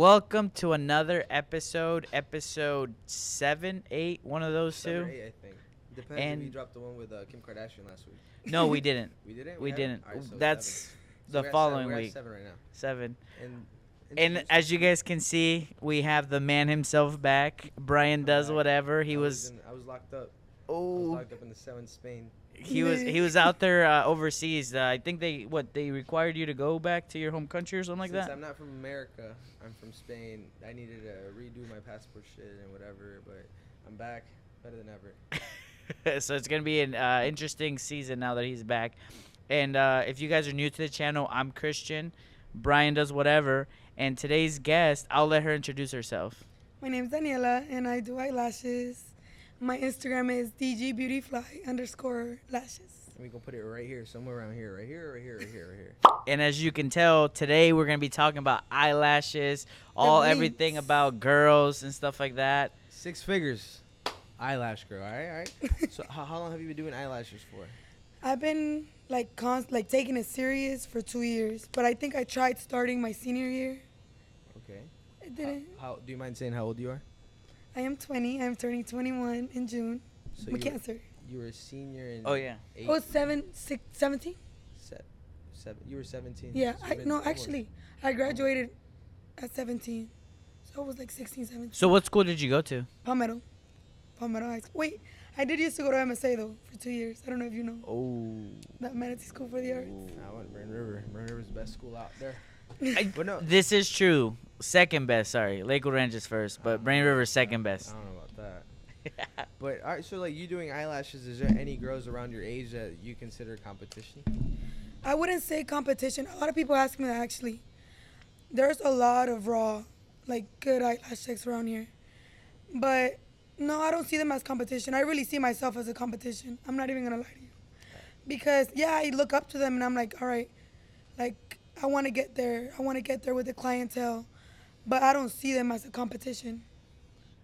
Welcome to another episode 7, 8, one of those 7 or two. 8, I think. Depends if you dropped the one with Kim Kardashian last week. No, we didn't. We didn't? We didn't. All right, so That's 7. the we're following we're week. At 7 right now. 7. And And as you guys can see, we have the man himself back. Brian does whatever. I was locked up. I was locked up in the cell in Spain. He was out there overseas. I think they required you to go back to your home country or something like Since that. I'm not from America, I'm from Spain. I needed to redo my passport shit and whatever, but I'm back, better than ever. So it's gonna be an interesting season now that he's back. And if you guys are new to the channel, I'm Christian. Brian does whatever. And today's guest, I'll let her introduce herself. My name's Daniela, and I do eyelashes. My Instagram is dgbeautyfly_lashes. And we gonna put it right here, somewhere around here, right here. And as you can tell, today we're gonna be talking about eyelashes, everything about girls and stuff like that. 6 figures, eyelash girl. All right. So how long have you been doing eyelashes for? I've been taking it serious for 2 years, but I think I tried starting my senior year. Okay. It didn't. How do you mind saying how old you are? I am 20. I'm turning 21 in June. So With cancer. You were a senior in. Oh yeah. 17? You were 17. Yeah. So you've been almost- Actually, I graduated at 17, so I was like 16, 17. So what school did you go to? Palmetto High School. Wait, I did used to go to MSA though for 2 years. I don't know if you know Oh. that Manatee School for the Arts. I went to Brain River. Brain River's the best school out there. But no. This is true. Second best. Sorry, Lakewood Ranch is first, but Brain River's second I best. don't know about that. But all right, so like you doing eyelashes, is there any girls around your age that you consider competition? I wouldn't say competition. A lot of people ask me that actually. There's a lot of raw, good eyelash chicks around here. But no, I don't see them as competition. I really see myself as a competition. I'm not even gonna lie to you. Because I look up to them and I'm like, all right, I wanna get there. I wanna get there with the clientele. But I don't see them as a competition.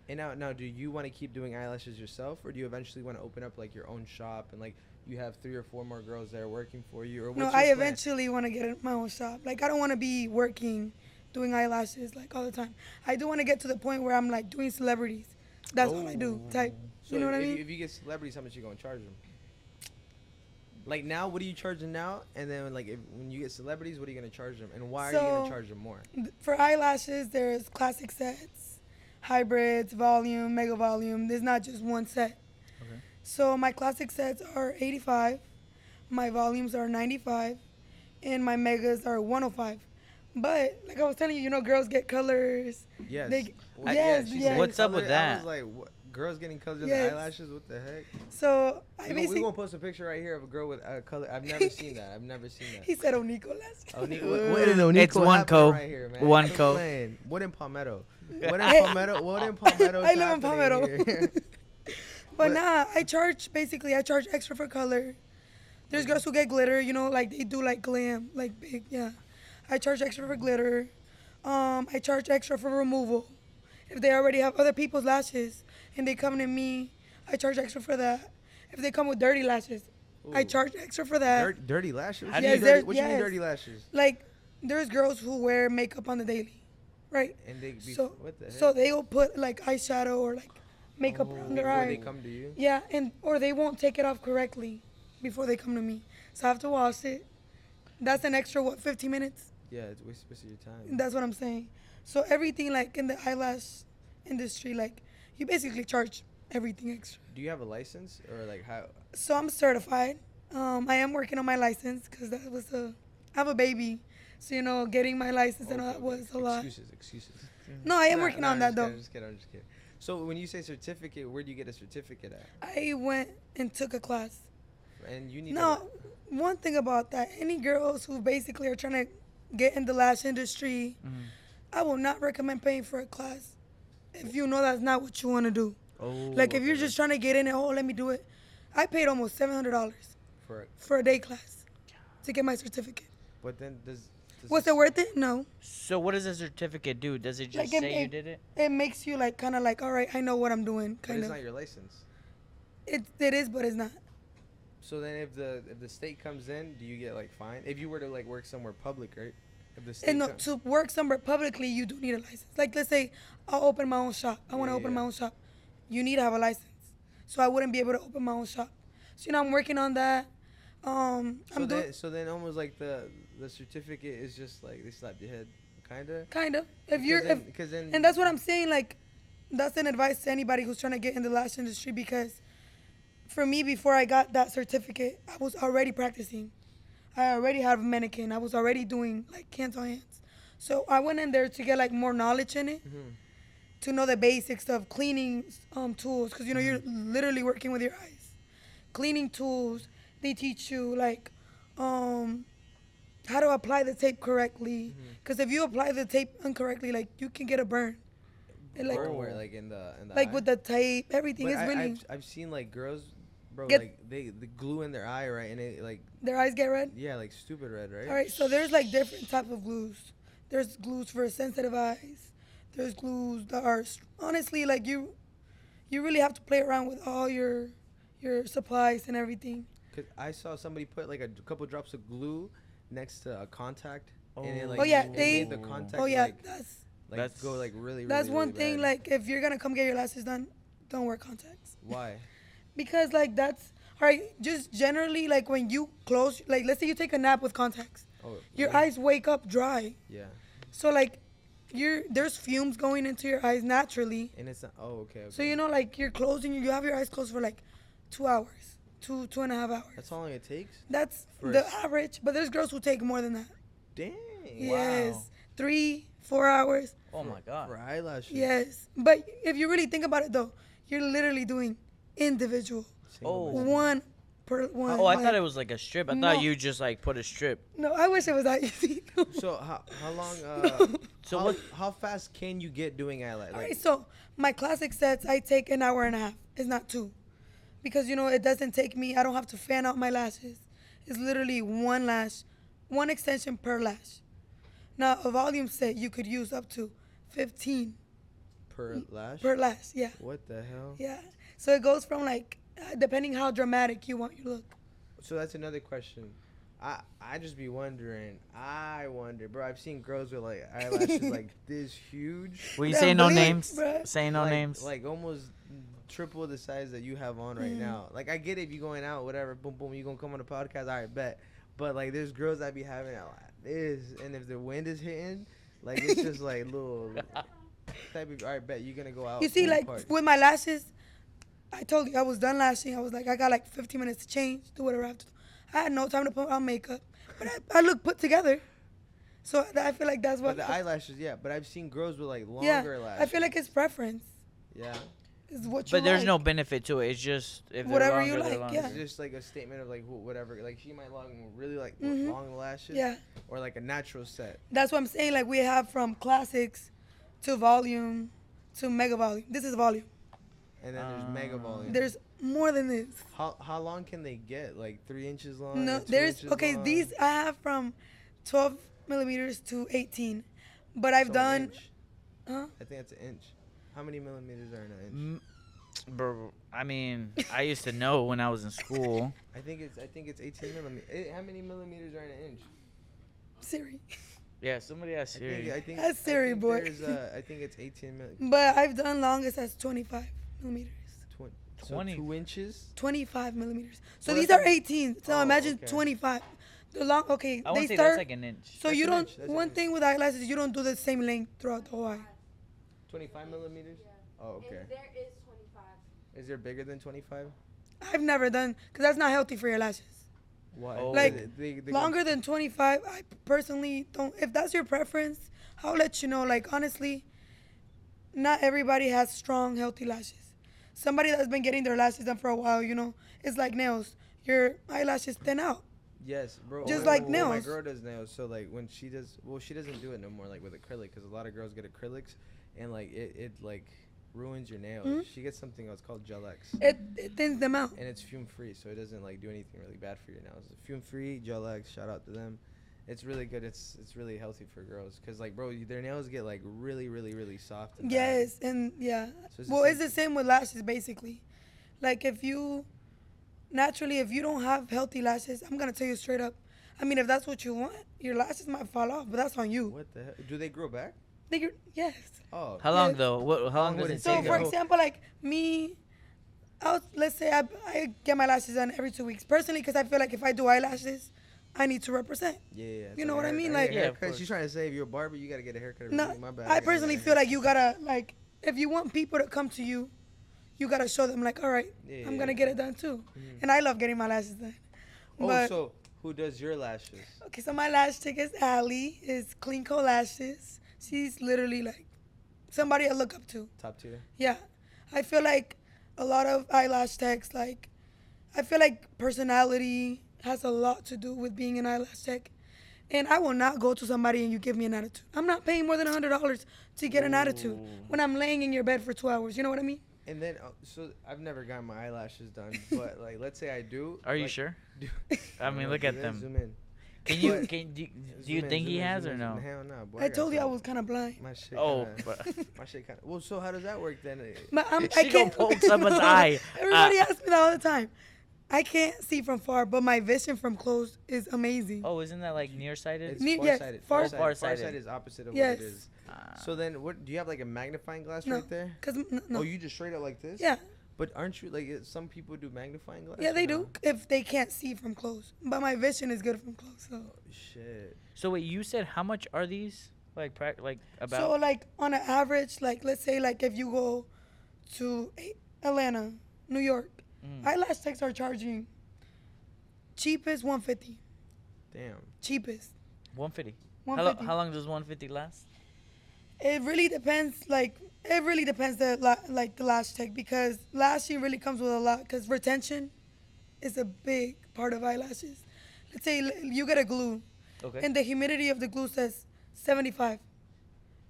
And now, do you want to keep doing eyelashes yourself, or do you eventually want to open up like your own shop and like you have 3 or 4 more girls there working for you? Or what's No, your I plan? eventually want to get my own shop. I don't want to be working, doing eyelashes all the time. I do want to get to the point where I'm doing celebrities. That's all I do. Type. So You know what I mean? If you get celebrities, how much you gonna charge them? Like now, what are you charging now? And then when you get celebrities, what are you gonna charge them? And why are you gonna charge them more? For eyelashes, there's classic sets, hybrids, volume, mega volume. There's not just one set. Okay. So my classic sets are 85, my volumes are 95, and my megas are 105. But like I was telling you, girls get colors. Yes. Yes. she said What's up color. with that? I was like, what? Girls getting colors in Yes. the eyelashes? What the heck? So We're gonna post a picture right here of a girl with color. I've never seen that. He said Onico last Oh, time. what is Onico It's one happening co. right here, man? One Quit co. playing. What in Palmetto? What in Palmetto? What in Palmetto? I live in Palmetto. Here? But nah, I charge extra for color. There's girls who get glitter, they do glam, big, yeah. I charge extra for glitter. I charge extra for removal. If they already have other people's lashes and they come to me, I charge extra for that. If they come with dirty lashes, I Ooh. charge extra for that. Dirty lashes? How do Yes, you- there's- What do you mean yes. dirty lashes? There's girls who wear makeup on the daily, right? And they be, So, what the heck? so they'll put eyeshadow or makeup around their before eye. they come to you? Yeah, or they won't take it off correctly before they come to me. So I have to wash it. That's an extra, 15 minutes? Yeah, it's wasting your time. That's what I'm saying. So everything in the eyelash industry, you basically charge everything extra. Do you have a license or how? So I'm certified. I am working on my license because I have a baby. So, getting my license and all that was a lot. Excuses. No, I am Nah, working nah, on that though. I'm just kidding. So when you say certificate, where do you get a certificate at? I went and took a class. And you need No, one thing about that, any girls who basically are trying to get in the lash industry, I will not recommend paying for a class if you know that's not what you want to do. If you're just trying to get in it, let me do it. I paid almost $700 for a day class to get my certificate. But then Was it worth it? No. So what does a certificate do? Does it just say you did it? It makes you all right, I know what I'm doing, But kind it's of. not your license. It is, but it's not. So then if the state comes in, do you get fined? If you were to work somewhere public, right? If the And state no, comes- to work somewhere publicly, you do need a license. Like, let's say I'll open my own shop. I want to Yeah, open yeah. my own shop. You need to have a license. So I wouldn't be able to open my own shop. So, I'm working on that. I'm doing So then almost like the certificate is just like they slap your head, kinda. kind of. If you're, Because then and that's what I'm saying. Like, that's an advice to anybody who's trying to get in the lash industry, because for me, before I got that certificate, I was already practicing. I already have a mannequin. I was already doing like hands on hands. So I went in there to get like more knowledge in it, Mhm. to know the basics of cleaning tools, because you're literally working with your eyes. Cleaning tools. They teach you like how to apply the tape correctly. Because if you apply the tape incorrectly, like you can get a burn. And, like, Burn where, like in the like eye? with the tape, everything But is really. I've seen like girls, bro, Get- like they the glue in their eye, right, and it like Their eyes get red. yeah, like stupid red, right? All right, so there's like different type of glues. There's glues for sensitive eyes. There's glues that are honestly like you really have to play around with all your supplies and everything. Cause I saw somebody put like a couple drops of glue next to a contact, and it Oh. like Oh, yeah, it they- made the contact Oh yeah, like That's- go like really. that's really, one really thing. bad. Like if you're gonna come get your lashes done, don't wear contacts, Why? because like that's all right. Just generally like when you close, like let's say you take a nap with contacts, Oh, your yeah. eyes wake up dry. Yeah, So like there's fumes going into your eyes naturally. and it's not. Oh, okay. So like you're closing, you have your eyes closed for like 2 hours, 2.5 hours. That's how long it takes. That's for the us. average, but there's girls who take more than that. Dang. Yes, 3-4 hours. Oh my god. For eyelashes. Yes, but if you really think about it though, you're literally doing individual, Oh. one per one. Oh, I like- thought it was like a strip. I No. thought you just like put a strip. No, I wish it was that easy. So how long? So how, what- How fast can you get doing eyelash? All Like, right, so my classic sets, I take an hour and a half. It's not 2. Because, it doesn't take me, I don't have to fan out my lashes. It's literally one lash, one extension per lash. Now, a volume set, you could use up to 15 per lash. per lash. Yeah. What the hell? Yeah. So it goes from like, depending how dramatic you want your look. So that's another question. I just be wondering. I wonder, bro. I've seen girls with like eyelashes like this huge. Will you That say no bleed, names? bruh. Say no like, names. Like almost triple the size that you have on right Mhm. now. Like I get it if you going out, whatever, boom boom, you gonna come on the podcast, all right, bet. But like there's girls that be having it like this, and if the wind is hitting, like it's just like little type of. All right, bet you're gonna go out. You see, boom, like party. with my lashes, I told you I was done lashing. I was like, I got like 15 minutes to change, do whatever I have to do. I had no time to put on makeup, but I look put together. So I feel like that's But what. the eyelashes, yeah. But I've seen girls with like yeah, longer lashes. I feel like it's preference. Yeah. Is what you But there's like. no benefit to it. It's just if they're Whatever longer, you they're like, longer. yeah. It's just like a statement of like whatever. Like she might really like Mhm. long lashes. Yeah, Or like a natural set. that's what I'm saying. Like we have from classics to volume to mega volume. This is volume. And then there's mega volume. There's more than this. How long can they get? Like 3 inches long? No, or 2 there's inches okay. long? These I have from 12 millimeters to 18, but I've So an done. inch. Huh? I think that's an inch. How many millimeters are in an inch? Bro, I mean, I used to know when I was in school. I think it's 18 millimeters. How many millimeters are in an inch? Siri. Yeah, somebody asked Siri. That's Siri, boy. I think it's 18 millimeters. But I've done longest as 25 millimeters. 20. 2 inches. 25 millimeters. So Well, these that's are 18. So Oh, imagine okay. 25. The long, okay, I they want to say start. that's like an inch. So That's you an don't. inch, that's an One inch. thing with eyeglasses, you don't do the same length throughout the whole eye. 25 millimeters. Oh, okay. And there is 25. Is there bigger than 25? I've never done, because that's not healthy for your lashes. Why? Oh. Like, They go- Longer than 25, I personally don't. If that's your preference, I'll let you know. Like, honestly, not everybody has strong, healthy lashes. Somebody that's been getting their lashes done for a while, it's like nails. Your eyelashes thin out. Yes, bro. Just Oh, like My nails. girl does nails, so like when she does, well, she doesn't do it no more like with acrylic, because a lot of girls get acrylics, and like it like ruins your nails. Mhm. She gets something else called Gel X, It thins them out. and it's fume free, so it doesn't like do anything really bad for your nails. Fume free Gel X, shout out to them. It's really good. It's really healthy for girls, cause like bro, their nails get like really soft. And bad. Yes, and yeah. So it's the Well, same it's the same with lashes, basically. Like, if you don't have healthy lashes, I'm going to tell you straight up, I mean, if that's what you want, your lashes might fall off, but that's on you. What the hell? Do they grow back? Yes. Oh. How long Yeah. though? How long would does it it So, take? for go. example, like me, let's say I get my lashes done every 2 weeks. Personally, because I feel like if I do eyelashes, I need to represent. Yeah. It's You know like what I a mean? haircut. Like- Yeah, of Haircut. course. She's trying to say if you're a barber, you gotta get a haircut. every No, week. My bad. I gotta personally get a feel like haircut. you gotta, like, if you want people to come to you, you gotta show them, like, all right, Yeah, I'm gonna yeah. get it done too. Mhm. And I love getting my lashes done. Oh, But, so who does your lashes? okay, so my lash chick is Allie, is Clean Co Lashes. She's literally like somebody I look up to. Top tier. Yeah. I feel like a lot of eyelash techs, like, I feel like personality has a lot to do with being an eyelash tech. And I will not go to somebody and you give me an attitude. I'm not paying more than $100 to get an attitude Ooh. when I'm laying in your bed for 2 hours. You know what I mean? And then, so I've never gotten my eyelashes done, but like, let's say I do. Are you like, sure? do- I mean, look do at that, them. Zoom in. Can you But- can do Zoom you in, think zoom he in, has zoom or in, no? zoom in. Hell no, boy. I got told you I some- was kind of blind. My shit. Oh, Kinda, but my shit kind of. Well, so how does that work then? But I She gonna can't poke someone's eye. Everybody asks me that all the time. I can't see from far, but my vision from close is amazing. oh, isn't that like nearsighted? It's Yes, farsighted. far- Farsighted. farsighted. Farsighted is opposite of Yes. what it is. Ah. So then, what do you have like a magnifying glass No. right there? Cause no. Oh, you just straight up like this? Yeah, But aren't you like some people do magnifying glass? yeah, or they no? do if they can't see from close. But my vision is good from close. So, Shit. So wait, you said how much are these? Like about? so like on an average, like let's say like if you go to Atlanta, New York, Mm. eyelash techs are charging cheapest 150. Damn. Cheapest 150. 150. How long does 150 last? It really depends. Like it really depends like the lash tech because lashing really comes with a lot because retention is a big part of eyelashes. Let's say you get a glue Okay. and the humidity of the glue says 75,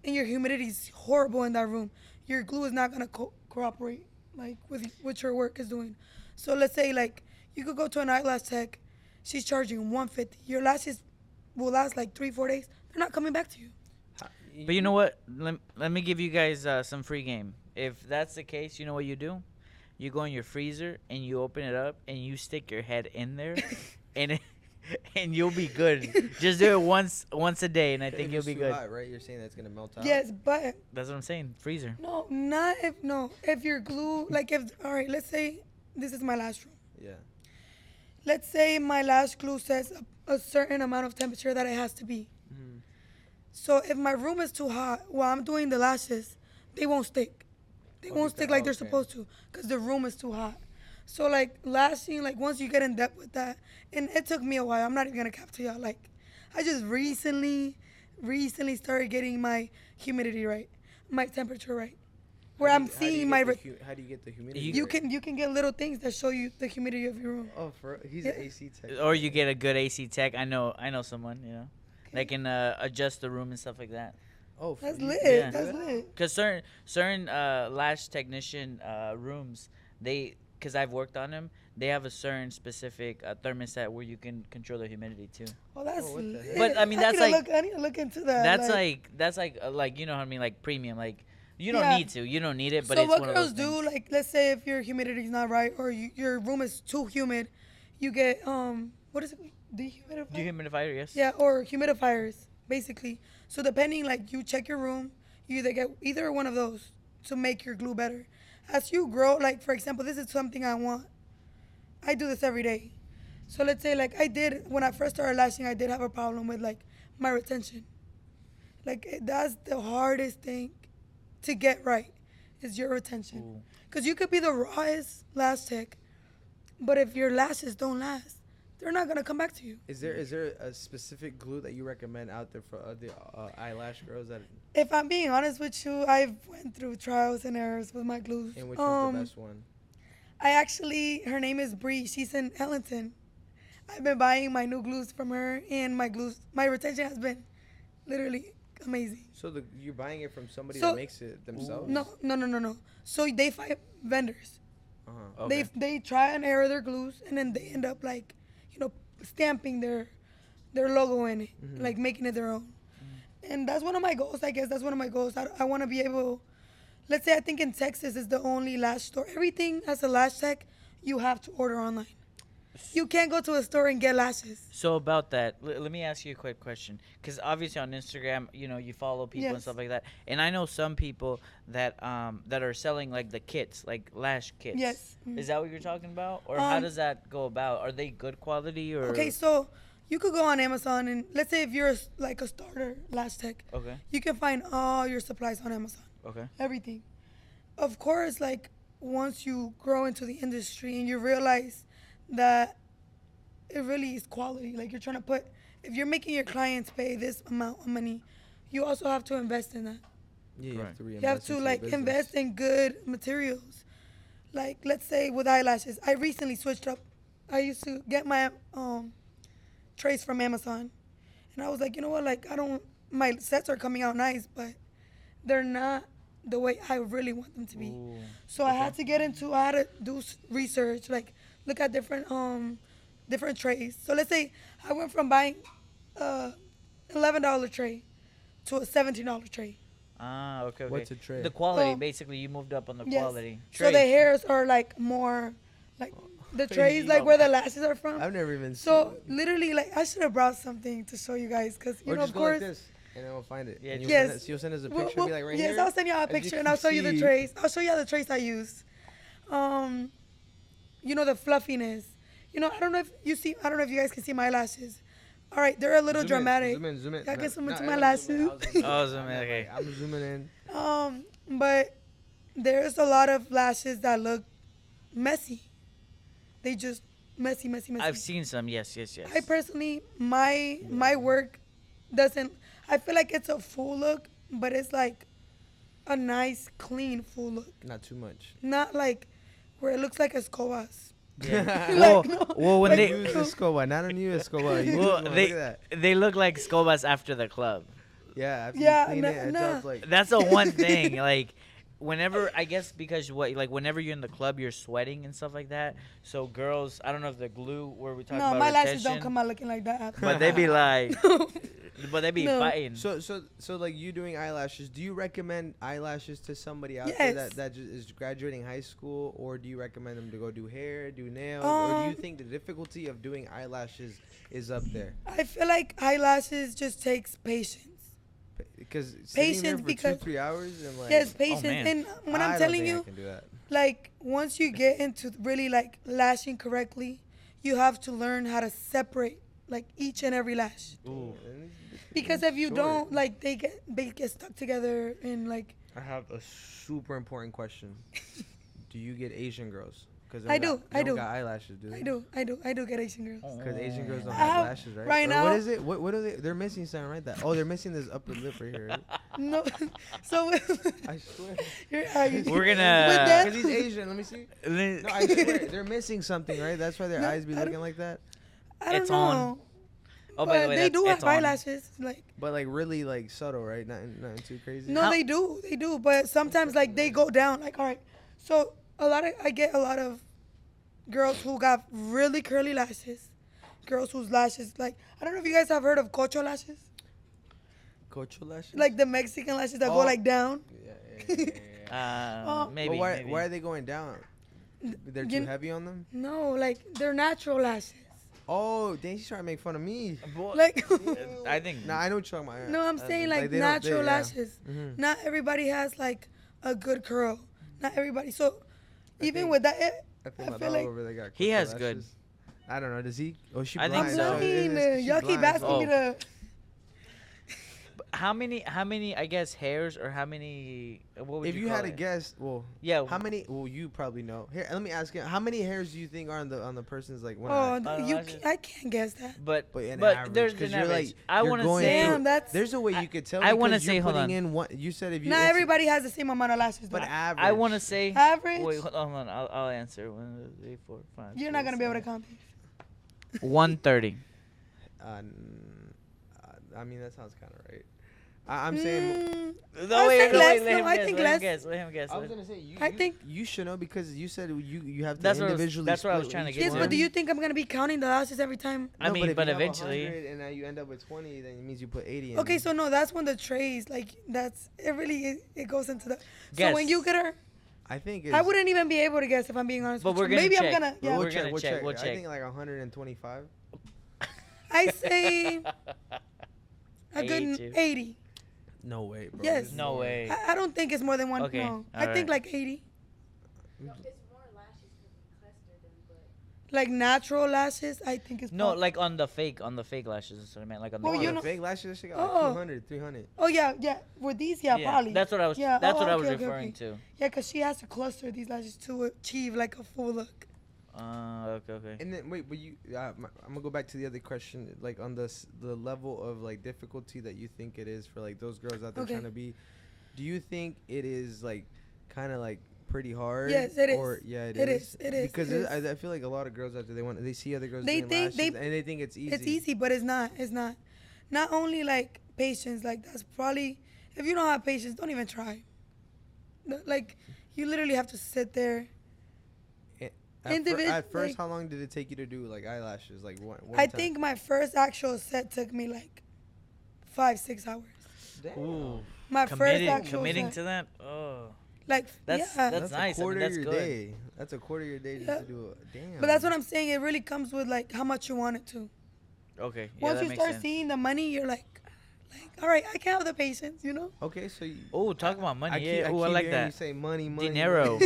and your humidity is horrible in that room. Your glue is not gonna cooperate like with what your work is doing. So let's say like you could go to an eyelash tech, she's charging 150. Your lashes will last like 3-4 days. They're not coming back to you. But you know what? Let me give you guys some free game. If that's the case, you know what you do? You go in your freezer and you open it up and you stick your head in there, and and you'll be good. Just do it once a day, and I think If you'll it's be too good. hot, right? You're saying that's gonna melt out. Yes, but That's what I'm saying. Freezer. no, not if your glue like if all right, let's say this is my lash room. Yeah. Let's say my lash glue says a certain amount of temperature that it has to be. Mhm. So if my room is too hot while I'm doing the lashes, they won't stick. They Oh, won't because- stick like they're okay. supposed to because the room is too hot. So like lashing, like once you get in depth with that, and it took me a while. I'm not even gonna cap to y'all. Like I just recently started getting my humidity right, my temperature right, where How I'm do you- how do you seeing get my. how do you get the humidity? You right? can get little things that show you the humidity of your room. Oh, he's Yeah. an AC tech. Or you get a good AC tech. I know someone. You know, that can adjust the room and stuff like that. Oh, That's you lit. can do Yeah. That's that? lit. Cause certain lash technician rooms, cause I've worked on them, they have a certain specific thermostat where you can control the humidity too. Oh, that's what the lit. heck? But, I mean, that's need to like- I need to look into that. That's like you know what I mean, like premium. Like you don't Yeah. need to, you don't need it, but so it's what one of girls those do, things. like let's say if your humidity is not right or your room is too humid, you get what is it? Dehumidifier? Dehumidifier, yes. Yeah, or humidifiers basically. So depending, like you check your room, you either get either one of those to make your glue better. As you grow, like for example, this is something I want. I do this every day. So let's say like I did when I first started lashing, I did have a problem with like my retention. Like that's the hardest thing to get right is your retention. Ooh. Because you could be the rawest lash tech, but if your lashes don't last, they're not gonna come back to you. Is there a specific glue that you recommend out there for the eyelash girls that If I'm being honest with you, I've went through trials and errors with my glues. and which was the best one? Her name is Bree. She's in Ellington. I've been buying my new glues from her, and my retention has been literally amazing. So you're buying it from somebody So- that makes it themselves? No. So they find vendors. Uh-huh. Okay. They try and error their glues, and then they end up like, stamping their logo in it, like making it their own. And that's one of my goals. I guess that's one of my goals. I want to be able. Let's say I think in Texas is the only lash store. Everything as a lash tech, you have to order online. You can't go to a store and get lashes. So about that, let me ask you a quick question, because obviously on Instagram, you follow people and Yes. stuff like that, and I know some people that that are selling like the kits, like lash kits. Yes. Mhm. Is that what you're talking about, or how Um, does that go about? Are they good quality or? Okay, so you could go on Amazon and let's say if you're like a starter lash tech, Okay. you can find all your supplies on Amazon. Okay. Everything. Of course, like once you grow into the industry and you realize that it really is quality, like you're trying to put, if you're making your clients pay this amount of money, you also have to invest in that. Yeah, you Right. have to You have reinvest to into like your business. invest in good materials. Like let's say with eyelashes, I recently switched up. I used to get my trays from Amazon, and I was like, you know what? Like I don't. My sets are coming out nice, but they're not the way I really want them to be. Ooh. So I had to get into. I had to do research, like look at different trays. So let's say I went from buying a $11 tray to a $17 tray. Ah, okay. What's a tray? The quality, So- basically, you moved up on the Yes. quality. So the Trays. hairs are like more, like the trays, like where the lashes are from. I've never even So seen. literally, like I should have brought something to show you guys, cause you Or know, just of go course. like this, and then we'll find it. Yeah, And just- Yes. you'll send us a Well, picture. Be like right yes, here. I'll send y'all a as you picture can and I'll show you the see. trays. I'll show you the trays I use. You know the fluffiness. I don't know if you see. I don't know if you guys can see my lashes. All right, they're a little Zoom in, dramatic. Zoom in, zoom in. Y'all can zoom into I my don't zoom in, lashes. I'll zoom in. Oh, zoom in, okay. I'm zooming in. But there's a lot of lashes that look messy. They just messy. I've seen some. Yes. I personally, my work doesn't. I feel like it's a full look, but it's like a nice, clean full look. Not too much. Not like where it looks like escobas. Yeah. Like, well, when like- they Use escoba, not a new escoba. Use well, one. Look they at that. they look like scobas after the club. Yeah, after Yeah, you clean it, it nah. sounds like. That's the one thing. Like, whenever I guess because whenever you're in the club, you're sweating and stuff like that. So girls, I don't know if the glue where we talk No, about my retention, lashes don't come out looking like that. but they be like, but they be No. fighting. So like you doing eyelashes, do you recommend eyelashes to somebody out there Yes. that is graduating high school, or do you recommend them to go do hair, do nails, or do you Um, think the difficulty of doing eyelashes is up there? I feel like eyelashes just takes patience. Because sitting there Patience for because- 2-3 hours and like Yes, patience. man. And when I I'm don't telling think I you, can do that. like once you get into really like lashing correctly, you have to learn how to separate like each and every lash. Ooh. And it's Because if you short. don't, like they get stuck together and like I have a super important question. Do you get Asian girls? Because I do, I do. got eyelashes, do they? I do get Asian girls. Because Asian girls don't I have have- lashes, right? right Or now- what is it? What are they? They're missing something, right? They're missing this upper lip right here. Right? No, so I swear. We're With gonna. them- Because he's Asian. Let me see. No, I swear. They're missing something, right? That's why their No, eyes be I don't- looking like that. I don't It's know. on. Oh, by the But way, they do have it's on. eyelashes. Like But like really like subtle, right? Nothing too crazy. no, How- they do. But sometimes like they go down. Like all right, so I get a lot of girls who got really curly lashes, girls whose lashes like I don't know if you guys have heard of cocho lashes, Cocho lashes. like the Mexican lashes that go Oh. like down. Yeah. Maybe. But maybe. why are they going down? They're You- too heavy on them. No, like they're natural lashes. Oh, dang! She's trying to make fun of me. Like I think. Nah, I know what you're talking about. no, I'm saying like they don't- natural yeah. lashes. Mhm. Not everybody has like a good curl. Not everybody. So even think- with that, I think I my feel dog like- over there got. He cocho has good. lashes. I don't know. Does he? Oh, she I blind. think I'm so. blind. She's Y'all keep blind, asking so- me to. How many? I guess hairs or how many? What would If you call had to it? guess, well, Yeah. how many? Well, you probably know. Here, let me ask you. How many hairs do you think are on the person's like one Oh, eye? Eyelashes? I can't guess that. But But an but average, there's 'cause an you're average. like- I you're want to going say. Damn, that's. There's a way you could tell. I wanna because you're say, hold putting on. in one. You said if you. Not it's- everybody has the same amount of lashes. But though. average. I want to say. Average. Wait, hold on. I'll answer. 1, 2, 3, 4, 5. You're not gonna be able to count these. 130. I mean, that sounds kind of right. I'm saying. No, I wait, think no, less. wait, let No, him I guess, think let him less. guess. Let him guess. I was gonna say you. I think- you should know because you said you have to That's what I was- individually. that's what I was split trying to each get Yes, to. but do one. you think I'm gonna be counting the lashes every time? I mean, if but you have eventually. 100 and now you end up with 20, then it means you put 80. In. Okay, so no, that's when the trays like that's it. Really, it goes into the. So Guess. when you get her, I think it's, I wouldn't even be able to guess if I'm being honest. But with we're you. gonna Maybe check. I'm gonna. We're Yeah. gonna check, we'll I check. think like 125. I say a I good hate you. 80. No way, bro. Yes. It's No more. way. I don't think it's more than one. Okay, No, I alright. think like 80. No, it's more lashes because we cluster them, but Like natural lashes, I think it's No, prob- like on the fake lashes. That's what I meant. Like on the Well, Oh, you the know- fake lashes, she got Oh. like 200, 300. Oh yeah. With these, yeah, probably. That's what I was. Yeah, That's oh, what I was okay, okay, referring okay. to. Yeah, because she has to cluster these lashes to achieve like a full look. Okay. And then wait, but you, I'm gonna go back to the other question, like on the level of like difficulty that you think it is for like those girls out there Okay. trying to be. Do you think it is like kind of like pretty hard? Yes, it is. Or yeah, It is, it is, Because it I feel like a lot of girls out there they see other girls They doing think- lashes they- and they think it's easy. It's easy, but it's not. It's not. Not only like patience, like that's probably if you don't have patience, don't even try. Like you literally have to sit there. At first, like- how long did it take you to do like eyelashes? Like one I time? think my first actual set took me like 5-6 hours. Damn. Ooh. My Committed, first actual committing set, to that. Oh. like That's- yeah. that's nice. a quarter that's of your good. day. That's a quarter of your day just Yeah. to do it. Damn. But that's what I'm saying. It really comes with like how much you want it to. Okay. Yeah, Once that you makes start sense. seeing the money, you're like, all right, I can have the patience, you know. Okay, so you, Oh, talk about money. Yeah. keep Oh, I like hearing you that. say money, money, Dinero.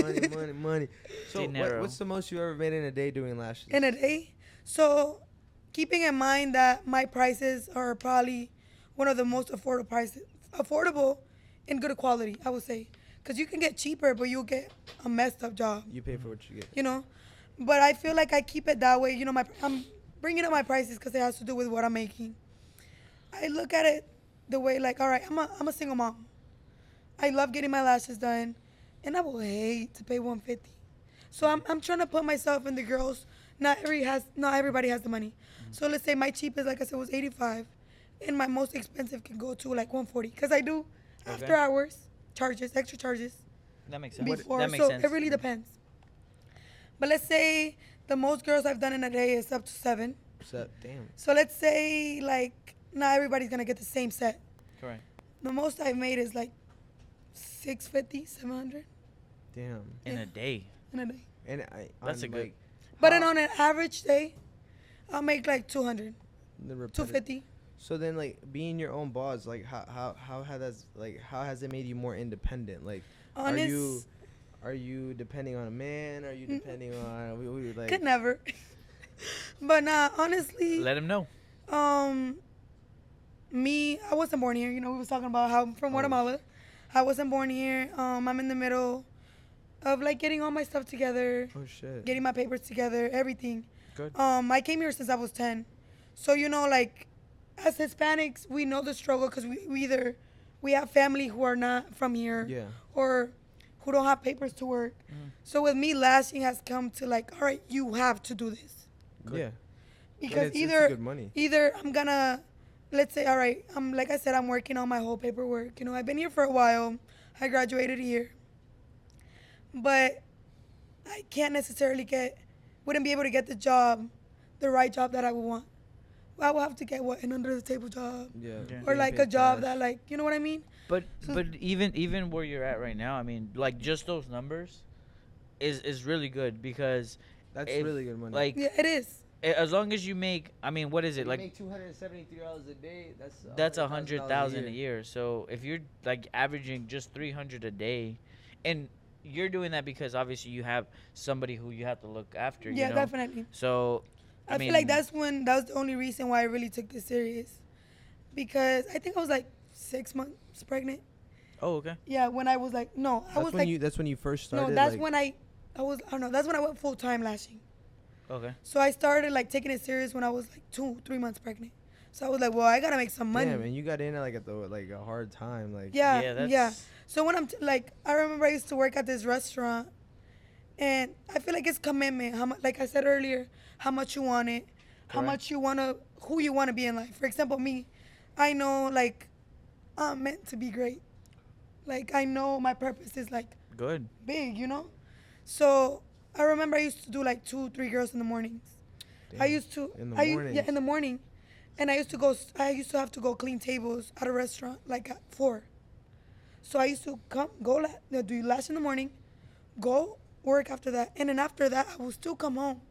money. So Dinero. what's the most you ever made in a day doing lashes? In a day. So, keeping in mind that my prices are probably one of the most affordable in good quality, I would say, because you can get cheaper, but you'll get a messed up job, You pay for what you get. you know. But I feel like I keep it that way, you know. I'm bringing up my prices because it has to do with what I'm making. I look at it the way like, all right, I'm a single mom. I love getting my lashes done, and I will hate to pay $150. So I'm trying to put myself in the girls. Not everybody has the money. So let's say my cheapest, like I said, was $85, and my most expensive can go to like $140 because I do after Okay. hours charges, extra charges That makes sense. before. That makes So sense. it really depends. But let's say the most girls I've done in a day is up to 7. So, damn. So let's say like not everybody's gonna get the same set. Correct. The most I've made is like 650, 700 Damn. In Yeah. a day. in a day. And That's on, a good- like, But how- then on an average day, I'll make like 200, the repeti- 250. So then, like being your own boss, like how has it made you more independent? Like, Honest, are you depending on a man? Are you depending on like? could never. But nah, honestly, Let him know. me, I wasn't born here. You know, we was talking about how I'm from Guatemala. I wasn't born here. I'm in the middle of like getting all my stuff together, Oh shit. getting my papers together, everything. Good. I came here since I was 10. So, you know, like, as Hispanics, we know the struggle because we have family who are not from here Yeah. or who don't have papers to work. So with me, lashing has come to like, all right, you have to do this. Yeah. And Because it's either good money. I'm gonna, let's say, all right, like I said, I'm working on my whole paperwork. You know, I've been here for a while. I graduated here. But I can't necessarily wouldn't be able to get the right job that I would want. I would have to get an under the table job Yeah. Okay. or Getting like a paid job cash. that like, you know what I mean? But So- but even where you're at right now, I mean, like just those numbers is really good because That's if, really good money. like Yeah, it is. as long as you make, I mean, what is it you like? make $273 a day. That's $100,000 a year. So if you're like averaging just 300 a day, and you're doing that because obviously you have somebody who you have to look after. Yeah, you know? definitely. So I feel like that was the only reason why I really took this serious. Because I think I was like 6 months pregnant. Oh, okay. Yeah, when I was like, no, I That's was when like, you. That's when you first started. no, that's like, when I don't know, that's when I went full time lashing. Okay. So I started like taking it serious when I was like 2-3 months pregnant. So I was like, well, I gotta make some money. Damn, and you got in like at the like a hard time. Like. Yeah, that's yeah. So when like, I remember I used to work at this restaurant, and I feel like it's commitment. How much, like I said earlier, how much you want it, how Correct. much you wanna, who you wanna be in life. For example, me, I know like I'm meant to be great. Like I know my purpose is like Good. big, you know. So I remember I used to do like 2-3 girls in the mornings. I Damn. used to In the yeah, mornings. in the morning, and I used to have to go clean tables at a restaurant like at 4. So I used to do lash in the morning, go work after that, and then after that, I will still come home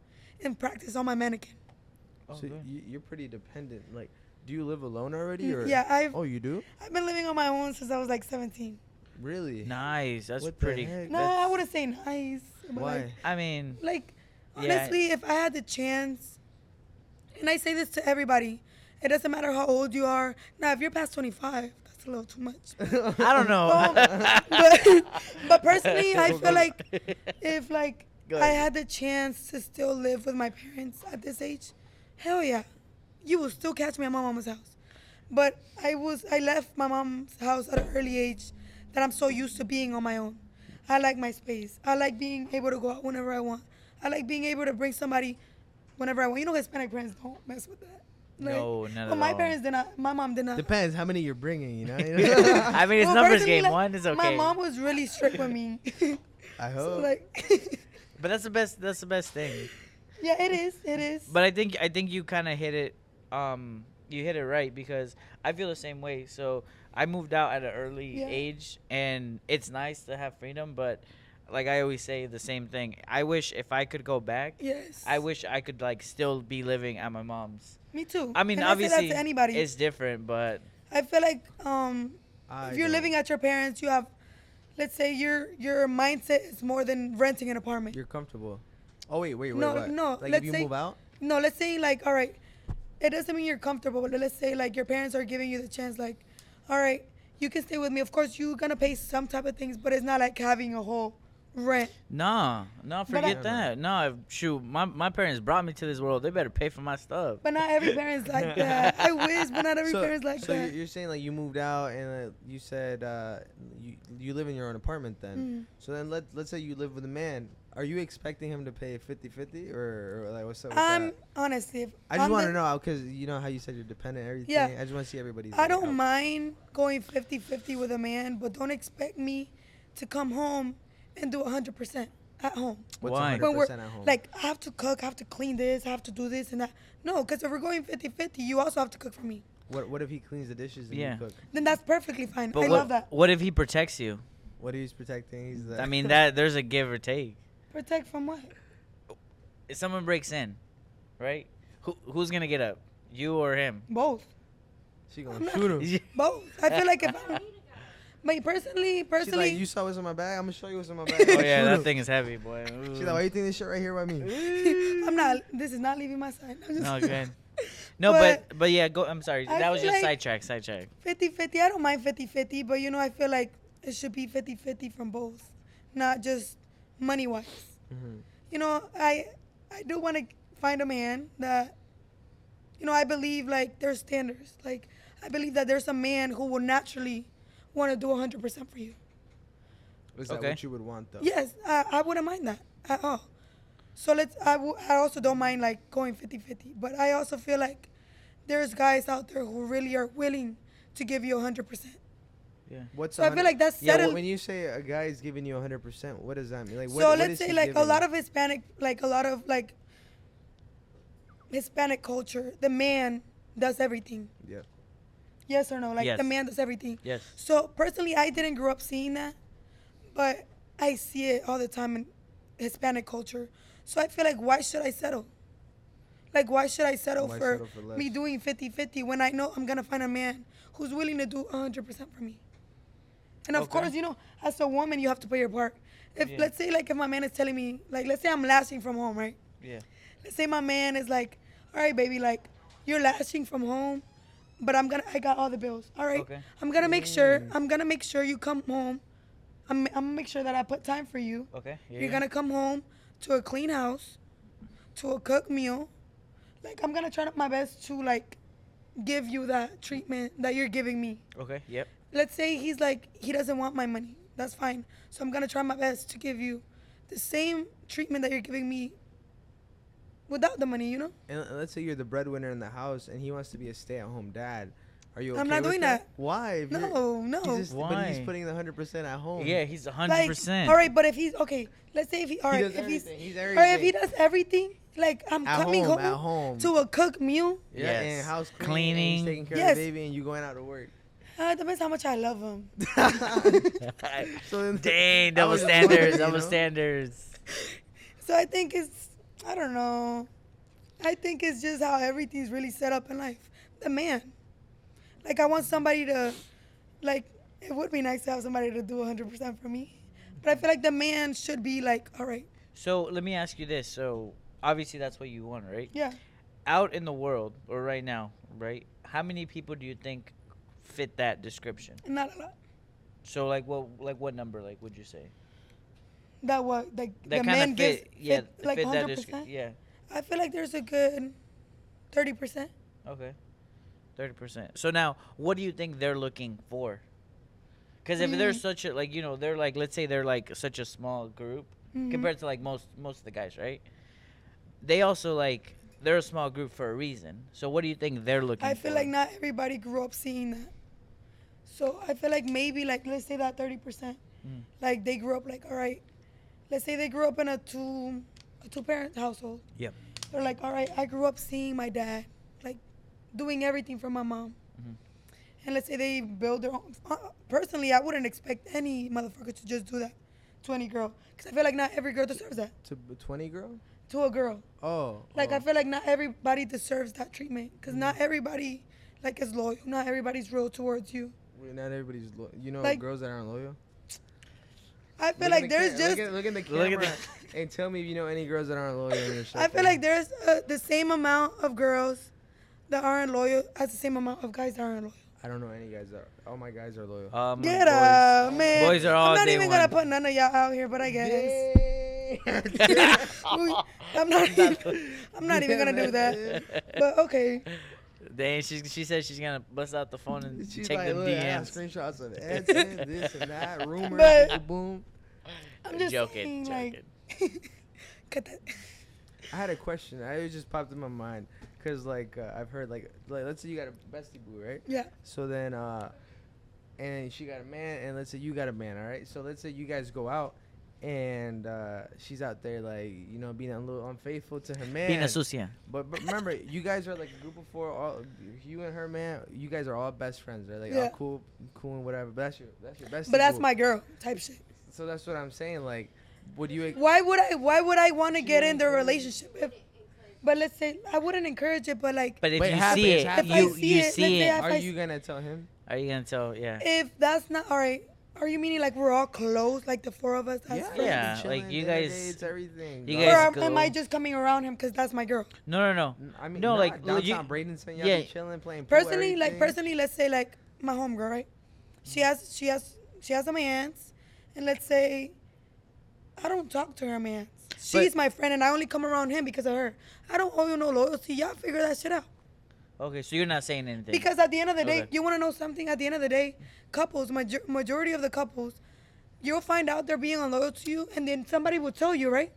and practice on my mannequin. Oh, So good. you're pretty dependent. Like, do you live alone already? Or? Yeah, Oh, you do? I've been living on my own since I was like 17. Really? Nice. That's What the pretty. heck? No, I wouldn't say nice. But Why? I mean, Like, Yeah. honestly, if I had the chance, and I say this to everybody, it doesn't matter how old you are. Now, if you're past 25, that's a little too much. I don't know. but personally, I feel like if like Go I ahead. had the chance to still live with my parents at this age, hell yeah, you will still catch me at my mama's house. But I left my mom's house at an early age that I'm so used to being on my own. I like my space. I like being able to go out whenever I want. I like being able to bring somebody whenever I want. You know, Hispanic parents don't mess with that. No, not But at my all. parents did not. My mom did not. Depends how many you're bringing, you know? I mean, it's Well, numbers personally, game. like, One is okay. My mom was really strict with me. I So hope. like, But that's the best. That's the best thing. yeah, it is. It is. But I think you kind of hit it. You hit it right because I feel the same way. So I moved out at an early Yeah. age, and it's nice to have freedom. But like I always say, the same thing. I wish if I could go back. Yes. I wish I could like still be living at my mom's. Me too. I mean, And I say obviously, that to anybody. it's different, but I feel like I if you're don't. living at your parents, you have, let's say your mindset is more than renting an apartment. You're comfortable. Oh, wait, No, what? no, Like, let's if you say- move out? No, let's say like, all right, it doesn't mean you're comfortable, but let's say like your parents are giving you the chance, like, all right, you can stay with me. Of course, you're gonna pay some type of things, but it's not like having a whole rent. no, But forget I- that. No, shoot, my parents brought me to this world. They better pay for my stuff. But not every parent's like that. I wish, but not every parent's like so that. you're saying like you moved out and you said you live in your own apartment then. Mm. So then let's say you live with a man. Are you expecting him to pay 50-50 or like what's up with I'm that? honestly, if I just I'm want to the- know because you know how you said you're dependent and everything. Yeah. I just want to see everybody's. I like, don't how- mind going 50-50 with a man, but don't expect me to come home and do 100% at home. What's Why? 100% When we're at home? like, I have to cook, I have to clean this, I have to do this and that. No, because if we're going 50-50, you also have to cook for me. what if he cleans the dishes and Yeah. you cook? Then that's perfectly fine. But I what, love that. what if he protects you? What he's protecting? He's the. I mean, that there's a give or take. Protect from what? If someone breaks in, right? Who's gonna get up? You or him? Both. She gonna shoot him. Both. I feel like if I'm, but personally, She's like, you saw what's in my bag. I'm gonna show you what's in my bag. Oh yeah, Shoot that him. thing is heavy, boy. She's like, why you think this shit right here by me? I'm not. This is not leaving my side. I'm just No, good. No, but yeah, go. I'm sorry. I That was feel just like- sidetrack. 50-50. I don't mind 50-50, but you know, I feel like it should be 50-50 from both, not just money wise. Mhm. You know, I do want to find a man that, you know, I believe like there's standards. Like I believe that there's a man who will naturally want to do 100% for you. Is that Okay. what you would want though? Yes, I wouldn't mind that at all. So I also don't mind like going 50-50, but I also feel like there's guys out there who really are willing to give you 100%. Yeah. What's So I feel like that's yeah. settled. When you say a guy is giving you 100%, what does that mean? Like, So what let's is say he like a giving lot you? of Hispanic, like a lot of like Hispanic culture, the man does everything. Yeah. Yes or no? Like Yes. the man does everything. Yes. So personally, I didn't grow up seeing that, but I see it all the time in Hispanic culture. So I feel like why should I settle? Like why should I settle Why for settle for less? me doing 50-50 when I know I'm gonna find a man who's willing to do 100% for me? And of Okay. course, you know, as a woman, you have to play your part. If Yeah. let's say like if my man is telling me like let's say I'm lashing from home, right? Yeah. Let's say my man is like, all right, baby, like you're lashing from home, but I got all the bills. All right, Okay. I'm gonna make sure you come home. I'm gonna make sure that I put time for you. Okay. Yeah, You're yeah. gonna come home to a clean house, to a cooked meal. Like I'm gonna try my best to like give you that treatment that you're giving me. Okay. Yep. Let's say he's like he doesn't want my money. That's fine. So I'm gonna try my best to give you the same treatment that you're giving me without the money, you know? And let's say you're the breadwinner in the house, and he wants to be a stay-at-home dad. Are you? Okay I'm not with doing that. Why? If you're- No, no. He's just, But he's Why? putting the 100% at home. Yeah, he's Like, 100%. all right, but if he's okay, let's say if he, all He right, does if he's, everything. He's all right, if he everything. does everything, like I'm At coming home, home, at home. to a cooked meal. Yeah, Yes. and house Cleaning. and he's taking care Yes. of the baby, and you going out to work. It depends how much I love him. So then, Dang, I double was just standards, wondering, you double know? standards. So I think it's, I don't know. I think it's just how everything's really set up in life. The man. Like, I want somebody to, like, it would be nice to have somebody to do 100% for me. But I feel like the man should be like, all right, So let me ask you this. So obviously that's what you want, right? yeah. Out in the world or right now, right? How many people do you think fit that description? Not a lot. So like what number like would you say? That what, like, That the kind man of gives, fit, yeah, like, fit that 100%. yeah. I feel like there's a good 30%. Okay. 30%. So now, what do you think they're looking for? Because if they're such a like, you know, they're like, let's say they're like such a small group Mhm. compared to like most of the guys, right? They also like they're a small group for a reason. So what do you think they're looking for? I feel like not everybody grew up seeing that. So I feel like maybe, like, let's say that 30%, like, they grew up like, all right, let's say they grew up in a two-parent household. Yep. They're like, all right, I grew up seeing my dad, like, doing everything for my mom. And let's say they build their own. Personally, I wouldn't expect any motherfucker to just do that to any girl. Because I feel like not every girl deserves that. To 20 girl? To a girl. Oh. Like, oh. I feel like not everybody deserves that treatment. Because not everybody, like, is loyal. Not everybody's real towards you. Wait, not everybody's you know, Like- girls that aren't loyal. I feel Look like at the there's ca- just. look at the Look camera at and tell me if you know any girls that aren't loyal in your shit. I feel like there's the same amount of girls that aren't loyal as the same amount of guys that aren't loyal. I don't know any guys that. All my guys are loyal. Get boys. up, man. Boys are all I'm not day even gonna one. put none of y'all out here, but I guess. Damn. I'm not even gonna do that. But okay. Dang, she said she's gonna bust out the phone and She's check like, them look, I have DMs. screenshots of Edson, this and that, rumors, But- boom. I'm just Joking, saying, joking. like, cut that. I had a question. It just popped in my mind because like I've heard like let's say you got a bestie boo, right? Yeah. So then and she got a man, and let's say you got a man, all right? So let's say you guys go out, and she's out there like, you know, being a little unfaithful to her man. Being a sucia. But remember, you guys are like a group of four. All you and her man, you guys are all best friends. They're like, Yeah. oh, cool and whatever. But that's your bestie. But that's boo. my girl type shit. So that's what I'm saying. Like, would you? Why would I want to She get won't in the encourage relationship? But let's say I wouldn't encourage it. But like, But if But it you happens, see it it, happens. If I you see you it, let's see say it. I- Are you gonna tell him? Are you gonna tell? Yeah. if that's not all right, are you meaning like we're all close, like the four of us? As friends? Yeah, chilling, like, you dinner guys- dates, everything. you dog. guys Or go- am I just coming around him because that's my girl? No, no, no. I mean, No, no, like, like you- downtown Bradenton, y'all yeah. be chilling, playing pool, Personally, let's say like my homegirl, right? She has a man's, and let's say I don't talk to her man's. She's my friend, and I only come around him because of her. I don't owe you no loyalty. Y'all figure that shit out. Okay, so you're not saying anything. Because at the end of the day, Okay. you want to know something? At the end of the day, couples, majority of the couples, you'll find out they're being unloyal to you, and then somebody will tell you, right?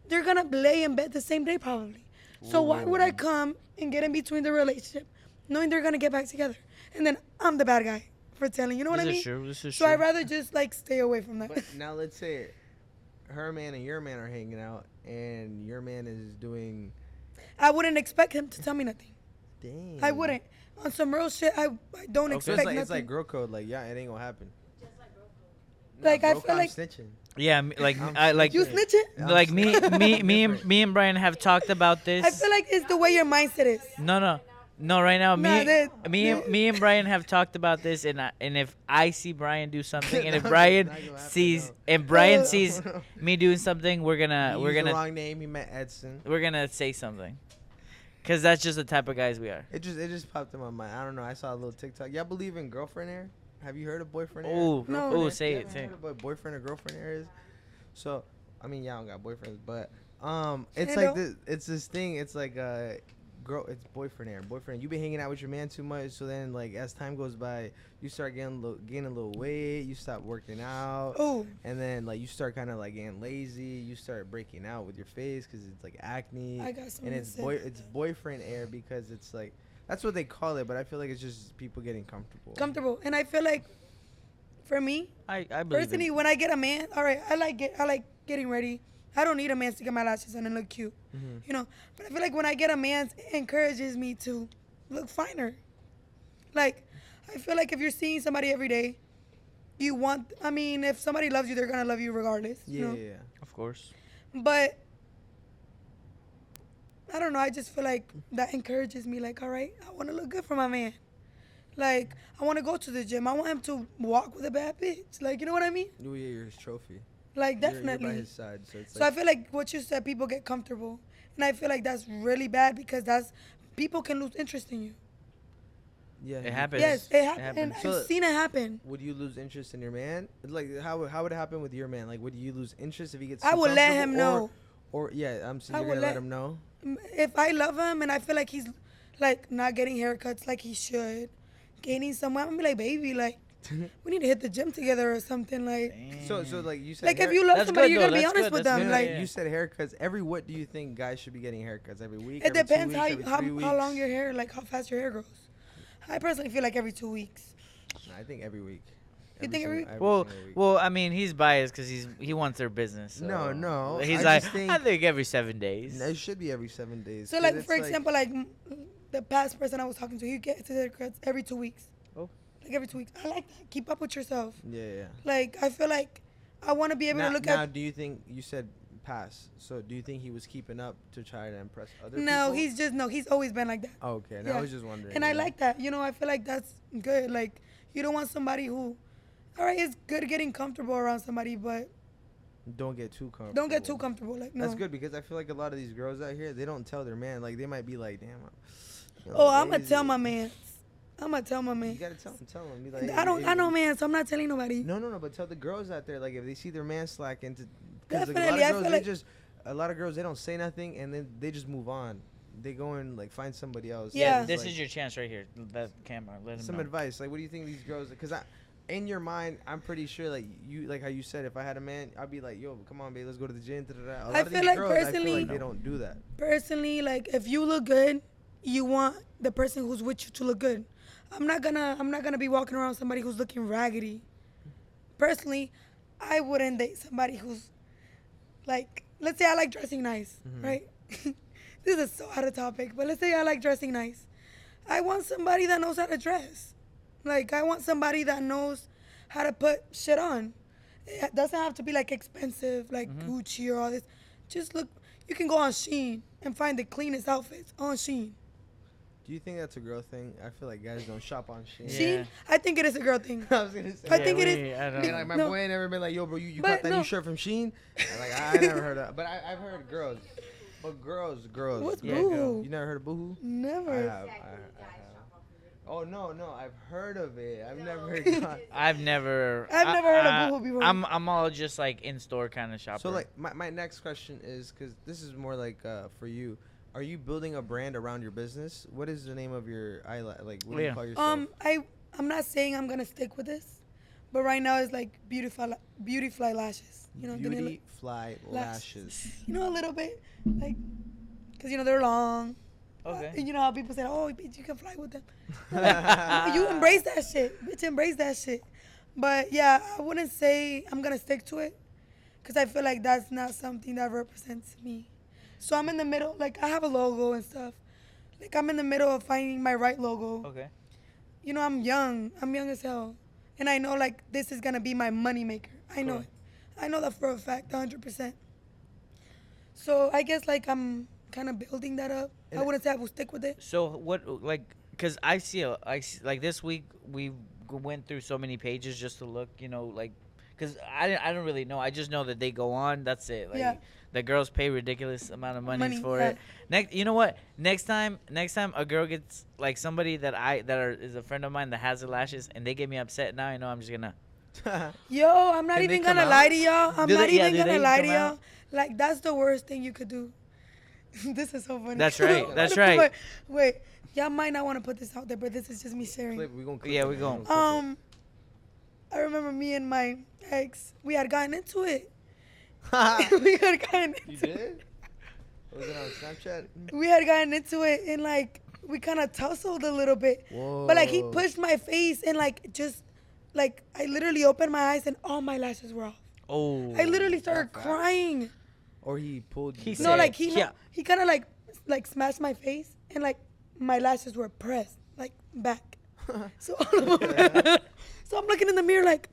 They're gonna lay in bed the same day probably. So why would I come and get in between the relationship, knowing they're gonna get back together, and then I'm the bad guy for telling? You know what this I is mean? true. This is So true. I'd rather just like stay away from that. But now let's say her man and your man are hanging out, and your man is doing. I wouldn't expect him to tell me nothing. Dang. I wouldn't. On some real shit, I don't Okay. So expect it's nothing. like girl code. Like, yeah, it ain't gonna happen. Like, I bro feel code, I'm like- snitching. Yeah, like I'm I like you snitching? I'm like snitching. me and Brian have talked about this. I feel like it's the way your mindset is. No, right now Nah, me and Brian have talked about this, and if I see Brian do something, and if Not Brian gonna happen, sees no. and Brian No. sees me doing something, we're He gonna used the wrong name. He meant Edson. we're gonna say something, cause that's just the type of guys we are. It just popped in my mind. I don't know. I saw a little TikTok. Y'all believe in girlfriend air? Have you heard of boyfriend air? Oh, No. oh, Air? say You it, ever say heard it. of what boyfriend or girlfriend air is? So, I mean, y'all don't got boyfriends, but it's Hello? like this. It's this thing. It's like girl. It's boyfriend air. Boyfriend. You been hanging out with your man too much, so then like as time goes by, you start gaining a little weight. You stop working out. Oh, And then like you start kind of like getting lazy. You start breaking out with your face because it's like acne. I got something And to say. it's boyfriend air because it's like that's what they call it. But I feel like it's just people getting comfortable. comfortable. And I feel like, for me, I believe personally, it. when I get a man, all right, I like getting ready. I don't need a man to get my lashes done and look cute, Mhm. you know. But I feel like when I get a man, it encourages me to look finer. Like, I feel like if you're seeing somebody every day, you want. I mean, if somebody loves you, they're gonna love you regardless. Yeah, You know? yeah. Of course. But I don't know. I just feel like that encourages me. Like, all right, I want to look good for my man. Like, I want to go to the gym. I want him to walk with a bad bitch. Like, you know what I mean? Oh yeah, you're his trophy. Like, You're definitely. by his side, so it's So like I feel like what you said, people get comfortable, and I feel like that's really bad because that's people can lose interest in you. yeah, It happens. Yes, it happened. happens. I've So- seen it happen. Would you lose interest in your man? Like how would it happen with your man? Like would you lose interest if he gets? I too would let him comfortable? know. Or yeah, I'm saying I you're would gonna let let- him know. If I love him and I feel like he's like not getting haircuts like he should, gaining some weight, I'm gonna be like, baby, like we need to hit the gym together or something. Like, So like you said, like if hair- you love That's somebody, good, you're though. gonna be That's honest good. with That's them. good. Like, Yeah. you said haircuts. What do you think guys should be getting haircuts every week? it every 2 depends weeks, how every 3 how long weeks? your hair, like how fast your hair grows. I personally feel like every 2 weeks. Nah, I think every week. You think every week? Well, single week. well, I mean, he's biased because he wants their business. So. No, He's I like, just think- I think every 7 days. No, it should be every 7 days. So 'cause like it's for example, like the past person I was talking to, he gets his haircuts every 2 weeks. Oh. Like every 2 weeks. I like that. Keep up with yourself. yeah. Like I feel like I want to be able Now, to look now, at. do you think you said pass? So do you think he was keeping up to try to impress other No, people? he's always been like that. Oh, okay, and Yeah. I was just wondering. And I you know? like that. You know, I feel like that's good. Like you don't want somebody who, all right, it's good getting comfortable around somebody, but Don't get too comfortable. don't get too comfortable. Like no. That's good because I feel like a lot of these girls out here, they don't tell their man. Like they might be like, damn. You know, Oh, I'm gonna lazy. tell my man. I'm gonna tell my You man. gotta tell him. Be like, I don't. hey, I know, man. So I'm not telling nobody. No, but tell the girls out there, like if they see their man slacking, because Definitely, I feel like- a lot of girls they don't say nothing and then they just move on. They go and like find somebody else. Yeah. It's This like, is your chance right here. That camera. Let him some know. advice. Like, what do you think these girls? Because in your mind, I'm pretty sure like you, like how you said, if I had a man, I'd be like, yo, come on, babe, let's go to the gym. Da-da-da. A lot of feel these like girls, I feel personally- like they don't do that. Personally, like if you look good, you want the person who's with you to look good. I'm not gonna be walking around somebody who's looking raggedy. Personally, I wouldn't date somebody who's like, let's say I like dressing nice, right? This is so out of topic, but let's say I like dressing nice. I want somebody that knows how to dress. Like I want somebody that knows how to put shit on. It doesn't have to be like expensive, like Gucci or all this. Just look. You can go on Shein and find the cleanest outfits on Shein. Do you think that's a girl thing? I feel like guys don't shop on Shein. Yeah. Shein, I think it is a girl thing. I was gonna say. I think it is. I don't Yeah, know. like my No. boy never been like, yo, bro, you But got that no. new shirt from Shein? And like I never heard of, but I've heard girls. But girls. What's Yeah, Boohoo? girl. You never heard of Boohoo? Never. I have. Exactly. I Guys have. shop off of it. Oh no, I've heard of it. I've never heard. I've never. I've never heard of Boohoo before. I'm all just like in store kind of shopper. So like my next question is because this is more like for you. Are you building a brand around your business? What is the name of your eyelash? Like what do you Yeah. call yourself? I'm not saying I'm gonna stick with this, but right now it's like beautify lashes. You know, Daniela? Beauty fly lashes. You know, a little bit, like, cause you know they're long. Okay. And you know how people say, "Oh, bitch, you can fly with them." You embrace that shit, bitch. Embrace that shit. But yeah, I wouldn't say I'm gonna stick to it, cause I feel like that's not something that represents me. So I'm in the middle. Like I have a logo and stuff. Like I'm in the middle of finding my right logo. Okay. You know, I'm young. I'm young as hell, and I know like this is gonna be my money maker. I know Cool. it. I know that for a fact, 100%. So I guess like I'm kind of building that up. I And- wouldn't say I will stick with it. So what like? Cause I see like this week we went through so many pages just to look. You know, like. Cause I don't really know. I just know that they go on. That's it. Like, Yeah. The girls pay ridiculous amount of money for yeah. it. You know what? Next time a girl gets like somebody is a friend of mine that has the lashes and they get me upset. Now I know I'm just gonna. Yo, I'm not Can they even come gonna out? lie to y'all. I'm Do not they- yeah, even do gonna they lie to come y'all. out? Like that's the worst thing you could do. This is so funny. That's right, that's right. Wait, y'all might not want to put this out there, but this is just me sharing. Clip, we gonna clip Yeah, it, we gon' gonna clip it. I remember me and my ex, we had gotten into it. You we had gotten into it. did? Was it on Snapchat? We had gotten into it and like we kind of tussled a little bit. Whoa. But like he pushed my face and like just like I literally opened my eyes and all my lashes were off. Oh. I literally started fast? crying. Or he pulled. He the- said- No, like yeah. he kind of like smashed my face and like my lashes were pressed like back. So all of them, so I'm looking in the mirror like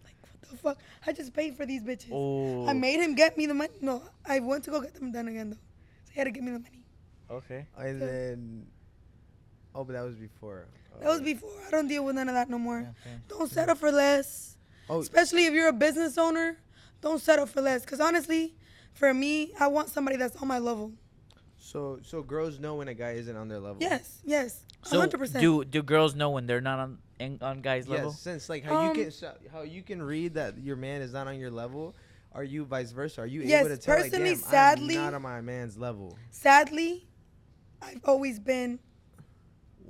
what the fuck? I just paid for these bitches. Oh. I made him get me the money. No, I went to go get them done again though. So he had to give me the money. Okay. And then, oh, but that was before. That was before. I don't deal with none of that no more. Okay. Don't settle for less. Oh, Especially if you're a business owner, don't settle for less. Cause honestly, for me, I want somebody that's on my level. so girls know when a guy isn't on their level. Yes, yes, So 100%. do girls know when they're not on guys' level? Yes, since like how you Um, can how you can read that your man is not on your level. Are you vice versa? Are you Yes, able to tell like, personally, damn, sadly- I'm not on my man's level? Sadly, I've always been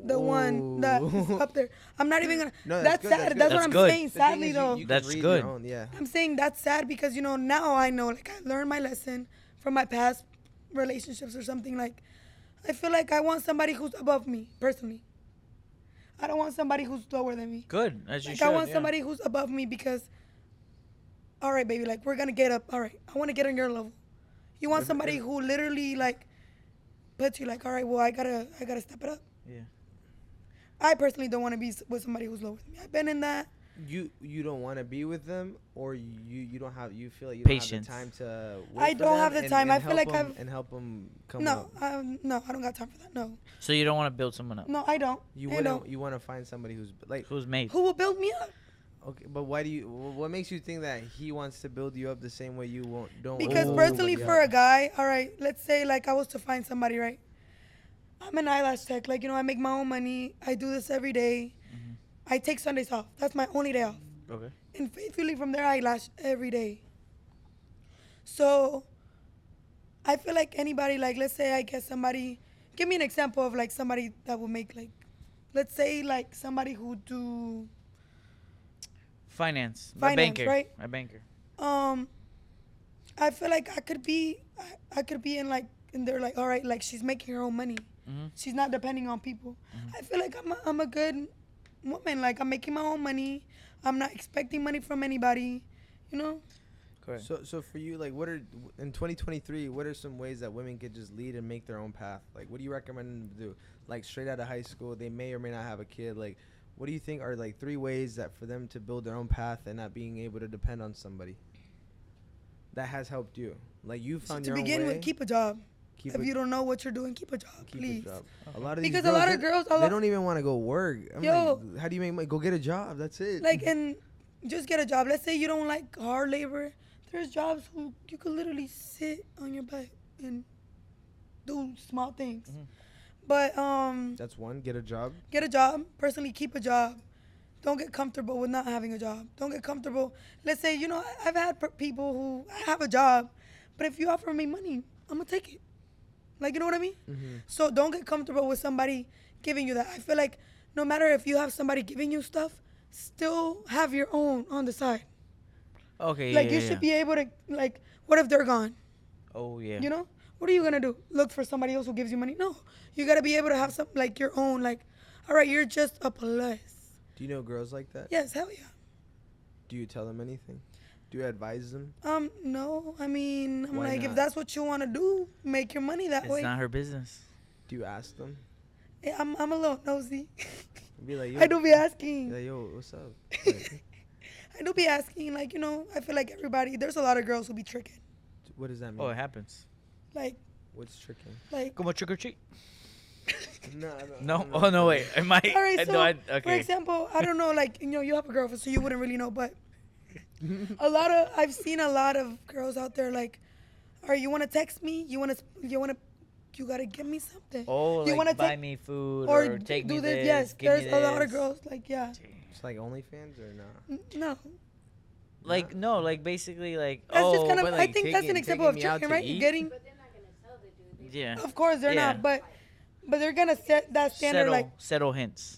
the one that is Ooh. up there. I'm not even gonna. No, that's good, sad. that's good. That's what That's I'm good. saying. The thing Sadly, is, though, you can That's read good. Your own, yeah. I'm saying that's sad because now I know. Like I learned my lesson from my past relationships or something. Like I feel like I want somebody who's above me personally. I don't want somebody who's lower than me. Good, as you Like should. I want yeah. somebody who's above me because, all right, baby, like we're gonna get up. All right, I want to get on your level. You want somebody who literally like puts you like, all right, well I gotta step it up. Yeah. I personally don't want to be with somebody who's lower than me. I've been in that. You don't want to be with them, or you don't have you feel like you Patience. don't have the time to. Wait I for don't them have the time. I feel help like them, I've- and help them come No, up. no, I don't got time for that. No, So you don't want to build someone up no, I don't. You I wouldn't. don't. You want to find somebody who's like who's made. Who will build me up? okay, but why do you? What makes you think that he wants to build you up the same way you won't? Don't. Because want personally, somebody for a else? guy, all right, let's say like I was to find somebody, right? I'm an eyelash tech. Like, I make my own money. I do this every day. Mhm. I take Sundays off. That's my only day off. Okay. And faithfully from there, I lash every day. So I feel like anybody, like, let's say I get somebody, give me an example of like somebody that will make like, let's say like somebody who do, Finance. Finance, a banker. right? A banker. I feel like I could be in like, and they're like, all right, like she's making her own money. Mm-hmm. She's not depending on people. Mhm. I feel like I'm a good woman. Like I'm making my own money. I'm not expecting money from anybody. You know? Correct. So for you, like, what are in 2023? What are some ways that women could just lead and make their own path? Like, what do you recommend them to do? Like, straight out of high school, they may or may not have a kid. Like, what do you think are like 3 ways that for them to build their own path and not being able to depend on somebody? That has helped you. Like you found To your own begin way. with, keep a job. Keep if a- you don't know what you're doing, keep a job, keep please. a job. A lot of these Because a lot of they- girls, they don't even want to go work. I'm Yo. like, how do you make money? Go get a job. That's it. Like, and just get a job. Let's say you don't like hard labor. There's jobs who you could literally sit on your butt and do small things. Mhm. But That's one. Get a job. get a job. Personally, keep a job. Don't get comfortable with not having a job. Don't get comfortable. Let's say, I've had people who have a job, but if you offer me money, I'm going to take it. Like, you know what I mean? Mm-hmm. So don't get comfortable with somebody giving you that. I feel like no matter if you have somebody giving you stuff, still have your own on the side. Okay. Like, yeah, you yeah, should be able to, like, what if they're gone? Oh yeah. You know? What are you going to do? Look for somebody else who gives you money? No. You got to be able to have some, like, your own, like, all right, you're just a plus. Do you know girls like that? Yes, hell yeah. Do you tell them anything? Do you advise them? No. I mean, I'm Why like, not? if that's what you want to do, make your money that It's way. not her business. Do you ask them? Yeah, I'm a little nosy. Be like, yo, I do be asking. Be like, yo, what's up? Like, I do be asking, like, I feel like there's a lot of girls who be tricking. what does that mean? Oh, it happens. Like, What's tricking? Come on, trick or treat. No. No. Oh no, wait. Am I? all right, so, no, for okay. example, I don't know, like, you have a girlfriend, so you wouldn't really know, but I've seen a lot of girls out there, like, all right, you want to text me? You got to give me something. Oh, you like wanna buy take- me food or or take do me this. this. Yes, give there's me a lot of this. girls, like, yeah. It's like OnlyFans or not? No. Like no, like basically like That's oh, just kind of, but, I like, think that's an taking- example of taking me out tricking, to right? eat? Getting, But they're not gonna tell the dude. They yeah. of course they're Yeah. not, but they're going to set that standard, like, Settle hints.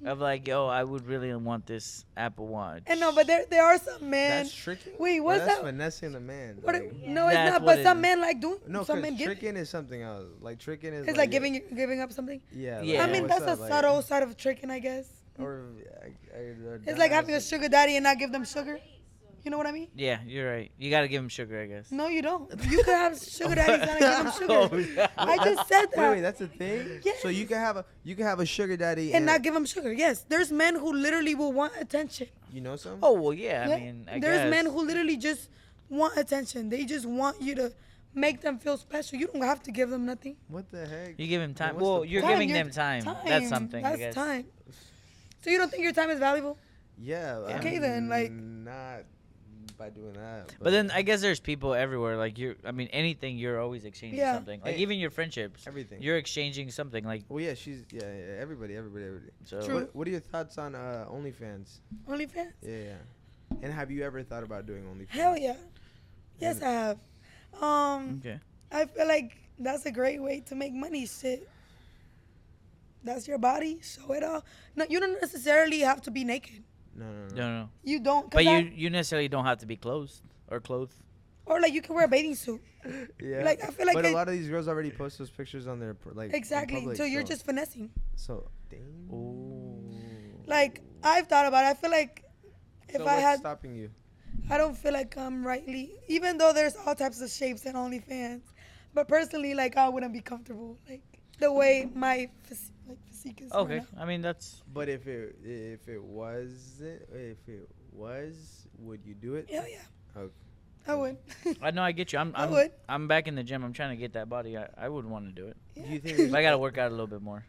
Of like, yo, I would really want this Apple Watch. and no, but there are some men. That's tricking? Wait, Or what's that's that? finessing the man. What like- no, it's That's not. what But it some is. men like doing. no, some because men give. tricking is something else. Like, tricking is It's like yeah. giving up something. Yeah. Yeah. I mean, what's that's up, a like- subtle side of tricking, I guess. Or, It's like having a sugar daddy and not give them sugar. You know what I mean? Yeah, you're right. You gotta give him sugar, I guess. No, you don't. You could have sugar daddies and give them sugar. I just said that. Wait, that's a thing. Yes. So you can have a sugar daddy And not give them sugar. Yes, there's men who literally will want attention. you know some. Oh well, yeah. Yeah. I mean, I There's guess. men who literally just want attention. They just want you to make them feel special. You don't have to give them nothing. What the heck? You give him time. what's the Well, you're Time, giving your them time. That's something. I That's guess. time. So you don't think your time is valuable? Yeah. Okay, I'm then, like- not by doing that. But then I guess there's people everywhere. Like I mean, anything you're always exchanging Yeah. something. Like Hey, even your friendships, everything. you're exchanging something. Like Well, yeah, yeah, everybody. so. True. What are your thoughts on OnlyFans? OnlyFans? Yeah. And have you ever thought about doing OnlyFans? Hell yeah. Yes, I have. Okay. I feel like that's a great way to make money. Shit. That's your body. Show it all. No, you don't necessarily have to be naked. No. No. You don't. 'Cause But I- you necessarily don't have to be clothed or clothed. or like you can wear a bathing suit. Yeah. Like, I feel like But it- a lot of these girls already post those pictures on their like. in Exactly. public, So you're just finessing. So. Dang. Ooh. Like I've thought about it. I feel like if So I what's had, stopping you? I don't feel like I'm rightly. Even though there's all types of shapes in OnlyFans, but personally, like I wouldn't be comfortable like the way my physique is. right Okay. now. I mean that's. But if it was, would you do it? Hell yeah. Okay. I would. I know I get you. I would. I'm back in the gym. I'm trying to get that body. I would want to do it. Do you think? But I gotta work out a little bit more.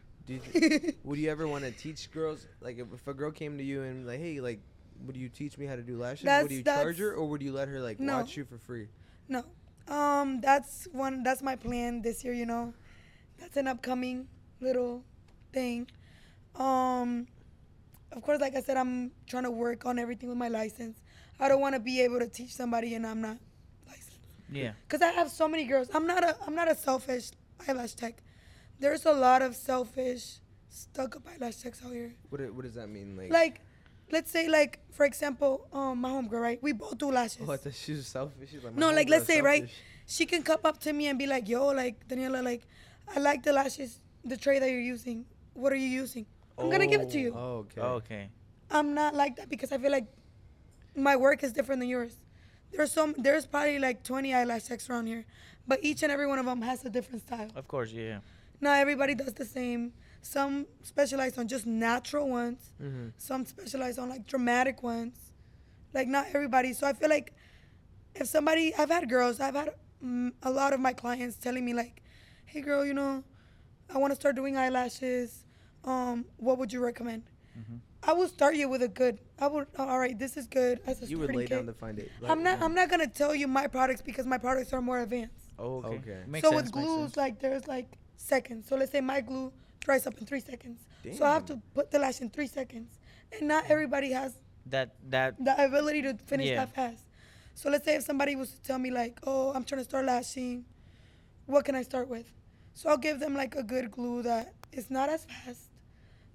Would you ever want to teach girls? Like, if a girl came to you and like, hey, like, would you teach me how to do lashes? Would you charge her, or would you let her like No. watch you for free? No. That's my plan this year, you know. That's an upcoming little thing. Of course, like I said, I'm trying to work on everything with my license. I don't want to be able to teach somebody and I'm not licensed. Yeah. Cause I have so many girls. I'm not a selfish eyelash tech. There's a lot of selfish, stuck-up eyelash techs out here. What does that mean? Like, let's say, like, for example, my homegirl, right? We both do lashes. Oh, I thought she was selfish. She's like, my No, like, homegirl's let's say, right? selfish. She can come up to me and be like, yo, like, Daniela, like, I like the lashes, the tray that you're using. What are you using? I'm going to give it to you. Oh, okay. Okay. I'm not like that because I feel like my work is different than yours. There's probably like 20 eyelash techs around here, but each and every one of them has a different style. Of course. Yeah. Not everybody does the same. Some specialize on just natural ones. Mhm. Some specialize on like dramatic ones. Like not everybody. So I feel like if I've had a lot of my clients telling me like, hey girl, you know, I want to start doing eyelashes. What would you recommend? Mhm. I will start you with all right, this is good as a You would starting lay kit. down to find it. I'm not gonna tell you my products because my products are more advanced. Oh, okay. Okay. Makes So sense, with makes glues, sense. like there's like seconds. So let's say my glue dries up in 3 seconds. So I have to put the lash in 3 seconds, and not everybody has that the ability to finish Yeah. that fast. So let's say if somebody was to tell me like, oh, I'm trying to start lashing, what can I start with? So I'll give them like a good glue that is not as fast,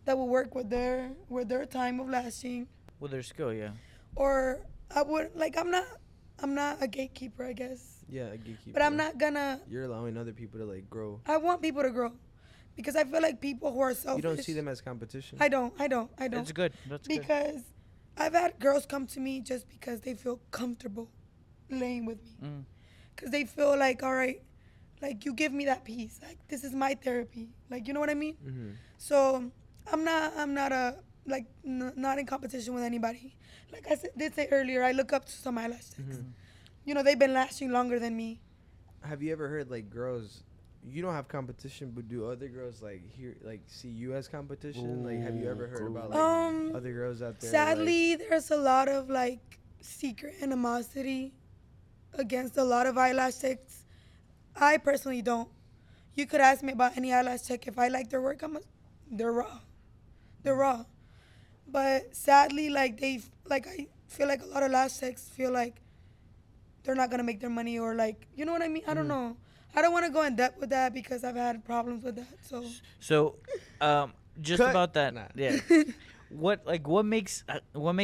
that will work with their time of lashing. with their skill. Yeah. Or I would like I'm not a gatekeeper, I guess, Yeah, a gatekeeper. but I'm not gonna. You're allowing other people to like grow. I want people to grow, because I feel like people who are selfish. You don't see them as competition. I don't. That's good. That's good. Because I've had girls come to me just because they feel comfortable laying with me. Mm. Because they feel like, all right, like you give me that peace. Like this is my therapy. Like, you know what I mean? Mm-hmm. So I'm not not in competition with anybody. Like I did say earlier, I look up to some eyelash techs. Mm-hmm. You know, they've been lashing longer than me. Have you ever heard like girls? You don't have competition, but do other girls like see you as competition? Like, have you ever heard about like other girls out there? Sadly, there's a lot of like secret animosity against a lot of eyelash techs. I personally don't. You could ask me about any eyelash tech. If I like their work, they're raw. They're raw. But sadly, like I feel like a lot of lash techs feel like they're not gonna make their money, or like, you know what I mean? I don't know. I don't want to go in depth with that because I've had problems with that. So Just Cut. about that. Nah. Yeah. What makes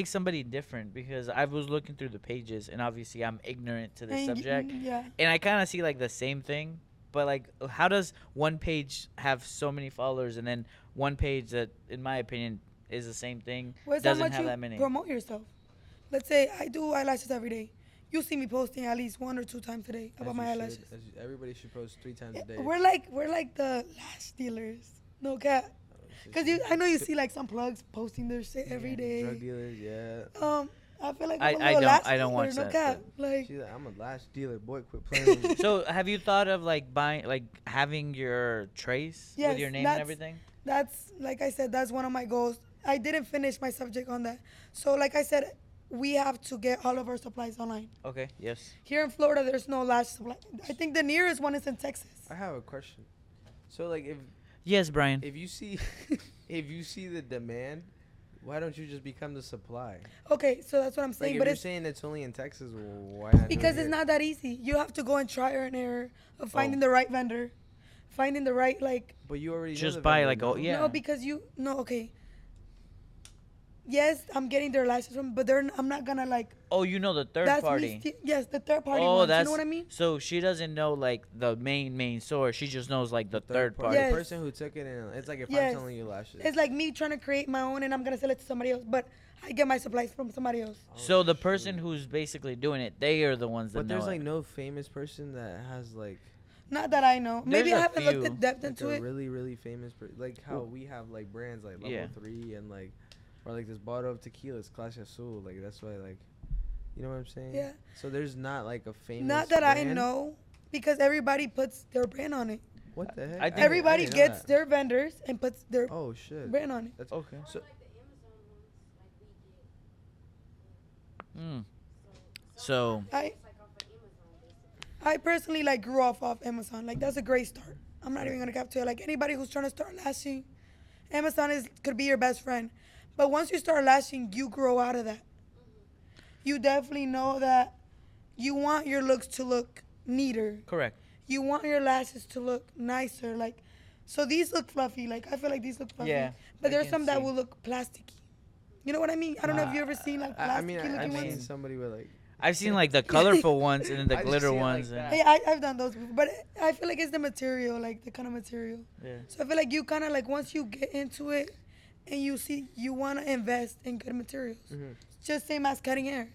somebody different? Because I was looking through the pages, and obviously I'm ignorant to the And subject, yeah. and I kind of see like the same thing. But like, how does one page have so many followers, and then one page that, in my opinion, is the same thing Well, it's how doesn't much have you that many? promote yourself. let's say I do eyelashes every day. You see me posting at least 1 or 2 times a day about As my you should. eyelashes. Everybody should post 3 times a day. We're like the lash dealers. No cap. Cause I know you see like some plugs posting their shit every day. Drug dealers, yeah. I feel like I I'm a little lash don't dealer, watch no that, cap. Like She's like, I'm a lash dealer, boy. Quit playing. with me." So have you thought of like buying, like having your trace Yes, with your name and that's- everything? that's like I said, that's one of my goals. I didn't finish my subject on that. So like I said, we have to get all of our supplies online. Okay. Yes. Here in Florida, there's no lash supply. I think the nearest one is in Texas. I have a question. So like, Yes, Brian. if you see if you see the demand, why don't you just become the supply? Okay, so that's what I'm Like saying. if but you're it's saying it's only in Texas, well, why not? do it because it's here? not that easy. You have to go and trial and error of finding the right vendor, finding the right like. But you already know Just the buy, vendor, like, no? oh, yeah. No, because okay. Yes, I'm getting their lashes from, but I'm not gonna like. Oh, you know the third That's party. me. Yes, the third party Oh, ones. that's You know what I mean? So she doesn't know like the main source. She just knows like the third party. Yes. The person who took it, and it's like if Yes. I'm selling you lashes. It's like me trying to create my own, and I'm gonna sell it to somebody else, but I get my supplies from somebody else. So the person who's basically doing it, they are the ones that But know there's it. like no famous person that has like Not that I know. Maybe There's I a haven't looked few. at depth like into a it. really famous like how we have like brands like Level Yeah. 3 and like or like this bottle of tequila, it's Clase Azul. Like that's why like you know what I'm saying? Yeah. So there's not like a famous. Not that I brand? know, because everybody puts their brand on it. What the heck? I think- Everybody didn't know gets that. their vendors and puts their Oh shit. brand on it. That's Okay. So Like the Amazon ones, like we get. Mm. So I It's like off of Amazon, basically. I personally like grew off Amazon. Like that's a great start. I'm not even gonna cap to it. Like anybody who's trying to start lashing, Amazon could be your best friend. But once you start lashing, you grow out of that. You definitely know that you want your looks to look neater. correct. You want your lashes to look nicer. Like, so these look fluffy. Like I feel like these look fluffy. Yeah, But I there's can some that see. will look plasticky. You know what I mean? I don't know if you ever seen like plasticky I mean looking I've seen ones. somebody with like I've seen like the colorful ones and then the I just glitter see it like ones. that. Hey, I've done those before, but I feel like it's the material, like the kind of material. Yeah. So I feel like you kind of like once you get into it, and you see you want to invest in good materials. Mhm. Just same as cutting hair.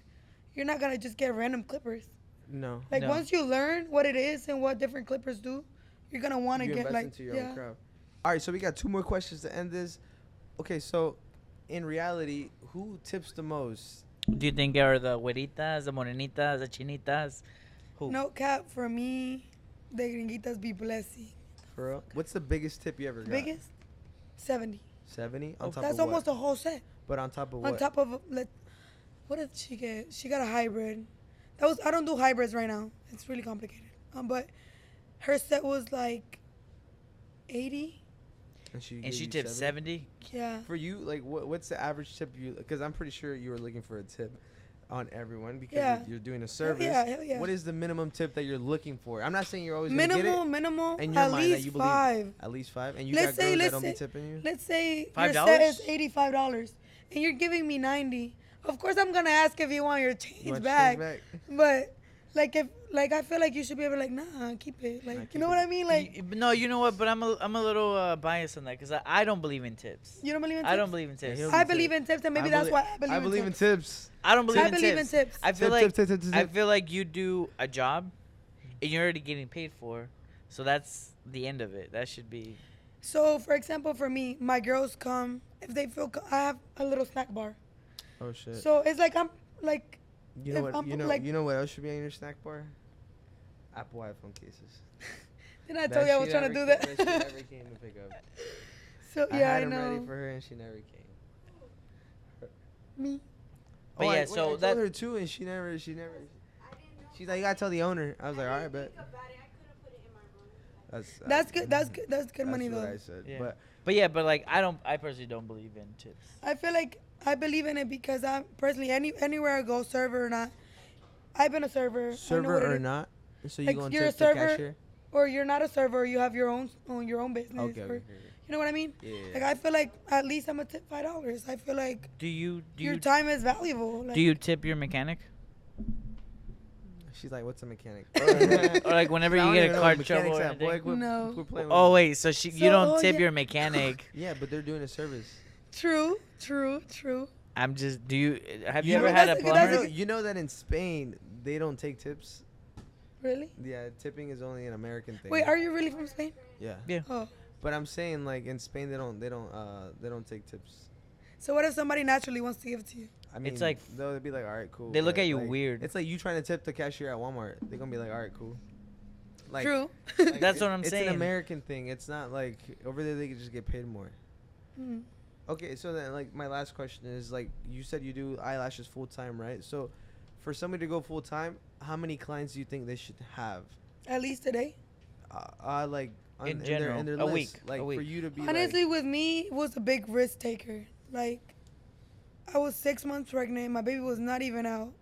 You're not gonna just get random clippers. no. Like No. once you learn what it is and what different clippers do, you're gonna want to You get invest like into your own craft. All right, so we got 2 more questions to end this. Okay, so in reality, who tips the most? Do you think are the güeritas, the morenitas, the chinitas? Who? No cap for me, the gringuitas be blessing. For real? What's the biggest tip you ever got? Biggest 70. 70 on top That's of almost what? a whole set. But on top of On what? top of what did she get? She got a hybrid. I don't do hybrids right now. It's really complicated. But her set was like 80. And she, And gave she you tipped 70. Yeah. For you, like, what's the average tip you? Because I'm pretty sure you were looking for a tip on everyone because Yeah. you're doing a service. Hell yeah. What is the minimum tip that you're looking for? I'm not saying you're always gonna get it. Minimal, in your at mind that least you believe- 5. At least 5, and you Let's got say- girls that let's don't be say- tipping you. Let's say your $5? set is $85, and you're giving me 90. Of course, I'm gonna ask if you want your change You want back. change back? But I feel like you should be able to like, nah, keep it. Like, Nah, you keep know it. what I mean? Like, No, you know what? But I'm a little biased on that because I don't believe in tips. you don't believe in tips? I don't believe in tips. he'll- I believe in tips, and maybe that's why I believe in tips. tips. I don't believe I in believe tips. in tips. I feel Tip, like tip, tip, tip, I tip. feel like you do a job, and you're already getting paid for, so that's the end of it. That should be. So, for example, for me, my girls come if they feel. I have a little snack bar, Oh shit. so it's like I'm like. You know if what? I'm You know. like- You know what else should be on your snack bar? Apple iPhone cases. Didn't I tell you I was she trying to do never that? She never came to pick up. So I yeah, had I them know. ready for her, and she never came. Me. But yeah, so I told that- her too, and she never. I didn't know. She's like, you gotta tell the owner. I was like, all right, bet. Think about it. I could have put it in my room. That's good. That's good. That's good money That's what though. I said. Yeah. But But like I personally don't believe in tips. I feel like I believe in it because I'm personally anywhere I go, server or not. I've been a server. I know what server it or is. not, so you Like, gonna you're a tip the server, cashier? Or you're not a server. Or you have your own business. Okay, or- okay, You know what I mean? yeah. Like I feel like at least I'm gonna tip $5. I feel like Do you your time is valuable. Like, do you tip your mechanic? She's like, what's a mechanic? Or like whenever I you don't get even a know car what trouble mechanics or at, boy. anything? Quit- No. quit playing with Oh me. wait, so you So- don't oh, tip yeah. your mechanic? Yeah, but they're doing a service. True. I'm just. Do you have you Yeah, ever but had a that's a good- plumber? that's a You know that in Spain they don't take tips. Really? Yeah, tipping is only an American thing. Wait, are you really from Spain? Yeah. Yeah. Oh. But I'm saying like in Spain they don't take tips. So what if somebody naturally wants to give it to you? I mean, It's like- they'll be like, all right, cool. They look but, at you like, weird. It's like you trying to tip the cashier at Walmart. They're gonna be like, all right, cool. Like, True. like, That's what I'm it's saying. an American thing. It's not like over there they can just get paid more. Mm. Okay, so then like my last question is like you said you do eyelashes full time, right? So for somebody to go full time, how many clients do you think they should have? At least today. Like In their, general, in their a list. week, Like a for week. you to be Honestly, with me, it was a big risk taker. Like, I was 6 months pregnant. My baby was not even out.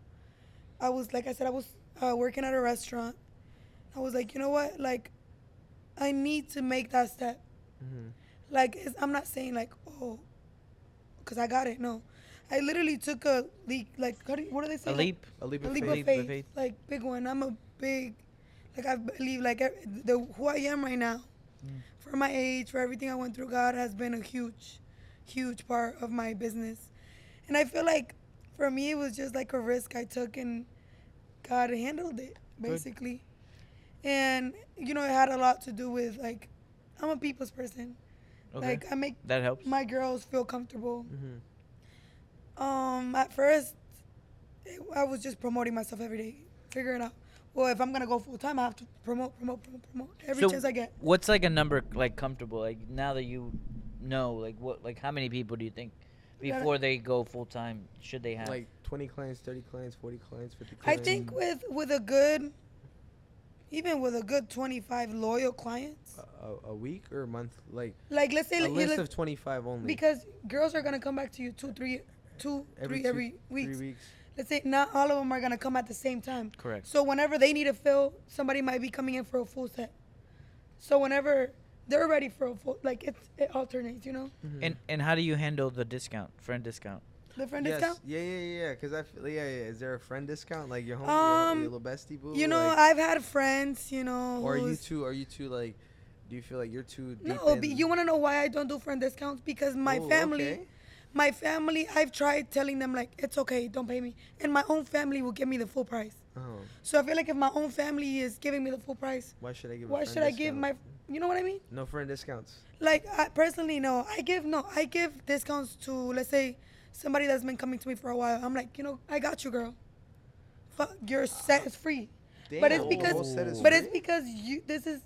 I was, like I said, I was working at a restaurant. I was like, you know what? Like, I need to make that step. hmm Like, I'm not saying, like, oh, because I got it. No. I literally took a leap. Like, what do they say? A leap. a leap A of leap faith. of Leap of faith. faith. Like, big one. I'm a big, like, I believe, like, who I am right now, for my age, for everything I went through, God has been a huge, huge part of my business. And I feel like for me, it was just like a risk I took, and God handled it, basically. And, you know, it had a lot to do with, like, I'm a people's person. Okay. Like, I make That helps. my girls feel comfortable. hmm At first, I was just promoting myself every day, figuring out, well, if I'm gonna go full time, I have to promote every So chance I get. What's like a number like comfortable? Like now that you know, like what, like how many people do you think Gotta- before they go full time should they have? Like 20 clients, 30 clients, 40 clients, 50 I clients. think with a good, even with a good 25 loyal clients, a week or a month, like like let's say a like, list of 25 only. because girls are gonna come back to you three every week. 3 weeks. Let's say not all of them are gonna come at the same time. Correct. So whenever they need a fill, somebody might be coming in for a full set. So whenever they're ready for a full, like it alternates, you know. Mhm. And how do you handle the discount, friend discount? The friend Yes. discount. Yeah. Because I feel, yeah. Is there a friend discount, like your homie, your little bestie boo? You know, like, I've had friends, you know. or who's- are you two like? Do you feel like you're too deep? No, you want to know why I don't do friend discounts? Because my family, I've tried telling them like it's okay, don't pay me, and my own family will give me the full price. Oh, So I feel like if my own family is giving me the full price, why should I give? why a friend should I give discount? you know what I mean? No friend discounts. Like I personally, no, I give discounts to, let's say, somebody that's been coming to me for a while. I'm like, you know, I got you, girl. Your set is free. But it's Damn, because- the whole set is But it's free? because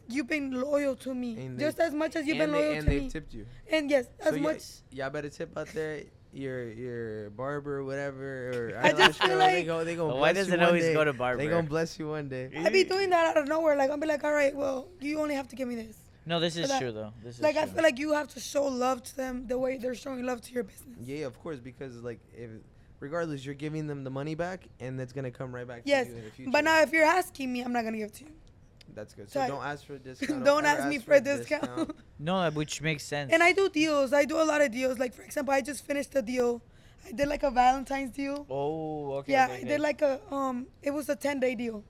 you've been loyal to me And just they- as much as you've and been loyal and to they've me. tipped you. And yes, So as much. y'all better tip out there. Your barber, whatever, or I just eyelash feel girl, like- they gonna Why bless does you it one always day. go to barber? They gonna bless you one day. I be doing that out of nowhere. Like I'll be like, all right, well, you only have to give me this. No, this is that- true though. This is Like true. I feel like you have to show love to them the way they're showing love to your business. Yeah, of course, because like if regardless, you're giving them the money back, and that's gonna come right back Yes, to you in the future. but now if you're asking me, I'm not gonna give it to you. That's good. So So don't ask for a discount. Don't ever ask me for a discount. No, which makes sense. And I do deals. I do a lot of deals. Like for example, I just finished a deal. I did like a Valentine's deal. Oh, okay. Yeah, okay, I okay. did like a it was a 10-day deal.